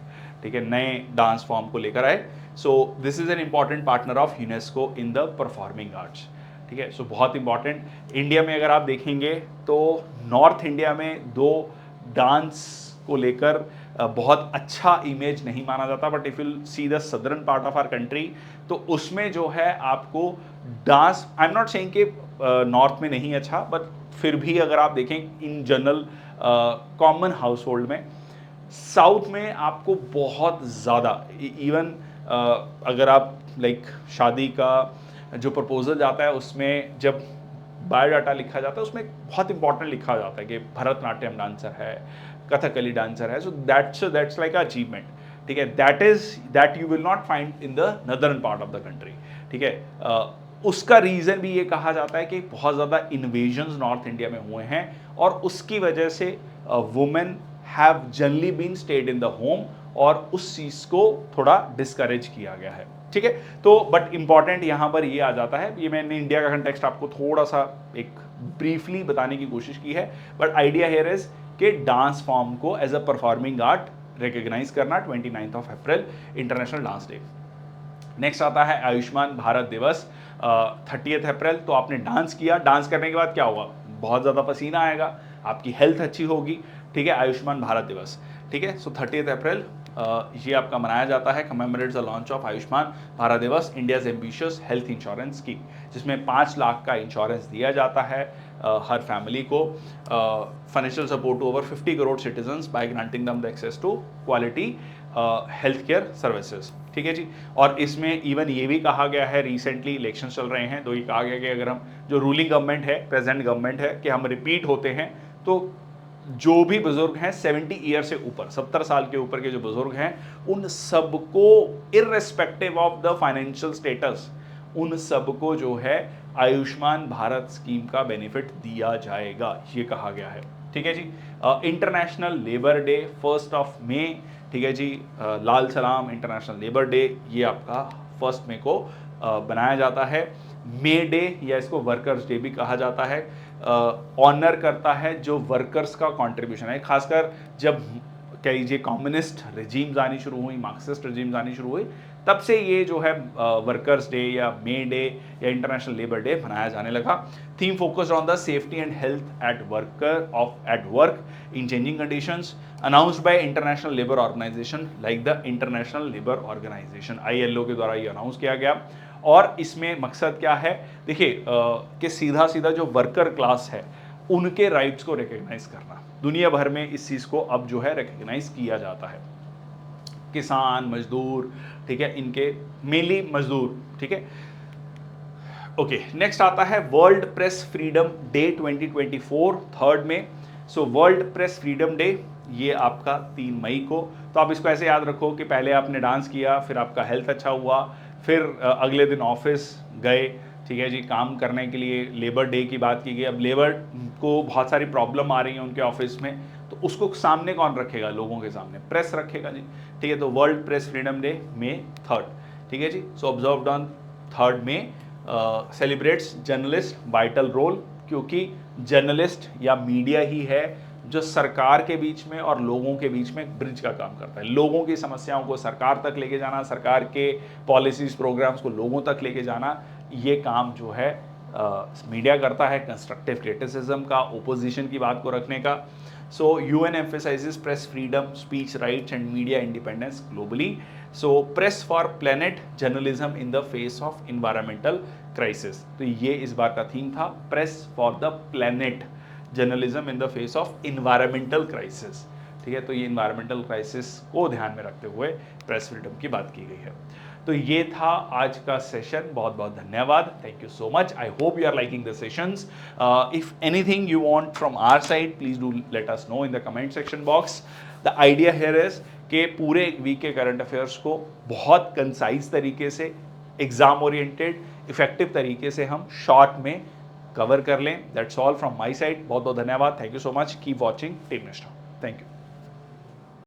ठीक है, नए डांस फॉर्म को लेकर आए। So this is an important partner of UNESCO in the performing arts. ठीक है, सो बहुत इंपॉर्टेंट। इंडिया में अगर आप देखेंगे तो नॉर्थ इंडिया में दो डांस को लेकर बहुत अच्छा इमेज नहीं माना जाता, but if you see the southern part of our country तो उसमें जो है आपको dance, I am not saying कि नॉर्थ में नहीं अच्छा, बट फिर भी अगर आप देखें in general common household में साउथ में आपको बहुत ज़्यादा इवन अगर आप लाइक शादी का जो प्रपोजल जाता है उसमें जब बायोडाटा लिखा जाता है उसमें बहुत इंपॉर्टेंट लिखा जाता है कि भरतनाट्यम डांसर है, कथकली डांसर है। So that's like achievement. ठीक है, that you will not find in the northern part of the country. ठीक है, उसका रीज़न भी ये कहा जाता है कि बहुत ज़्यादा इन्वेजन्स नॉर्थ इंडिया में हुए हैं और उसकी वजह से women have generally been stayed in the home और उस चीज़ को थोड़ा डिस्करेज किया गया है। ठीक है, तो बट इंपॉर्टेंट यहाँ पर ये आ जाता है, ये मैंने इंडिया का कंटेक्स्ट आपको थोड़ा सा एक ब्रीफली बताने की कोशिश की है, बट आइडिया हियर इज कि डांस फॉर्म को as a performing art recognise करना 29 April international dance day. Next आता है आयुष्मान भारत दिवस 30 अप्रैल। तो आपने डांस किया, डांस करने के बाद क्या होगा, बहुत ज़्यादा पसीना आएगा, आपकी हेल्थ अच्छी होगी। ठीक है, आयुष्मान भारत दिवस। ठीक है, सो 30 अप्रैल ये आपका मनाया जाता है, commemorates the launch of Ayushman Bharat Diwas, India's ambitious health insurance scheme, जिसमें 5 लाख का इंश्योरेंस दिया जाता है हर फैमिली को, financial support to over 50 crore citizens by granting them the access to quality health care services. ठीक है जी, और इसमें इवन ये भी कहा गया है, रिसेंटली इलेक्शन चल रहे हैं तो ये कहा गया कि अगर हम जो रूलिंग गवर्नमेंट है, प्रेजेंट गवर्नमेंट है, कि हम रिपीट होते हैं तो जो भी बुजुर्ग हैं 70 ईयर से ऊपर, 70 साल के ऊपर के जो बुजुर्ग हैं उन सबको irrespective of the financial status, उन सबको जो है आयुष्मान भारत स्कीम का बेनिफिट दिया जाएगा, ये कहा गया है। ठीक है जी, इंटरनेशनल लेबर डे 1 मई। ठीक है जी, लाल सलाम इंटरनेशनल लेबर डे, ये आपका 1 मई को बनाया जाता है। मे डे या इसको वर्कर्स डे भी कहा जाता है, ऑनर करता है जो वर्कर्स का कंट्रीब्यूशन है, खासकर जब कह लीजिए कम्युनिस्ट रिजीम्स आनी शुरू हुई, मार्क्सिस्ट रिजीम्स आनी शुरू हुई, तब से ये जो है वर्कर्स डे या मे डे या इंटरनेशनल लेबर डे मनाया जाने लगा। Theme focused on the safety and health at work in changing conditions, announced by international labour organisation like the international labour organisation, ILO के द्वारा ये अनाउंस किया गया। और इसमें मकसद क्या है, देखिए कि सीधा सीधा जो वर्कर क्लास है उनके राइट्स को रिकग्नाइज करना, दुनिया भर में इस चीज़ को अब जो है रिकग्नाइज किया जाता है। किसान, मजदूर, ठीक है, इनके मेनली मजदूर। ठीक है, ओके, नेक्स्ट आता है वर्ल्ड प्रेस फ्रीडम डे 2024 3 में। So world press freedom day ये आपका 3 मई को, तो आप इसको ऐसे याद रखो कि पहले आपने डांस किया, फिर आपका हेल्थ अच्छा हुआ, फिर अगले दिन ऑफिस गए, ठीक है जी, काम करने के लिए लेबर डे की बात की गई। अब लेबर को बहुत सारी प्रॉब्लम आ रही है उनके ऑफिस में, तो उसको सामने कौन रखेगा, लोगों के सामने प्रेस रखेगा जी। ठीक है, तो world press freedom day May 3। ठीक है जी, so observed on 3 May celebrates journalist vital role, क्योंकि जर्नलिस्ट या मीडिया ही है जो सरकार के बीच में और लोगों के बीच में ब्रिज का काम करता है। लोगों की समस्याओं को सरकार तक लेके जाना, सरकार के पॉलिसीज प्रोग्राम्स को लोगों तक लेके जाना, ये काम जो है मीडिया करता है। कंस्ट्रक्टिव क्रिटिसिज्म का, ओपोजिशन की बात को रखने का। सो UN emphasizes press freedom, speech rights and media independence globally. So press for planet journalism in the face of environmental crisis. तो ये इस बार का थीम था, press for the planet journalism in the face of environmental crisis। ठीक है, तो ये environmental crisis को ध्यान में रखते हुए प्रेस फ्रीडम की बात की गई है। तो ये था आज का सेशन, बहुत बहुत धन्यवाद, thank you so much. I hope you are liking the sessions. If anything you want from our side, please do let us know in the comment section box. The idea here is कि पूरे एक week के current affairs को बहुत concise तरीके से, exam oriented, effective तरीके से हम शॉर्ट में कवर कर लें। That's all from my side. बहुत बहुत धन्यवाद। Thank you so much. Keep watching team Nishtha. Thank you.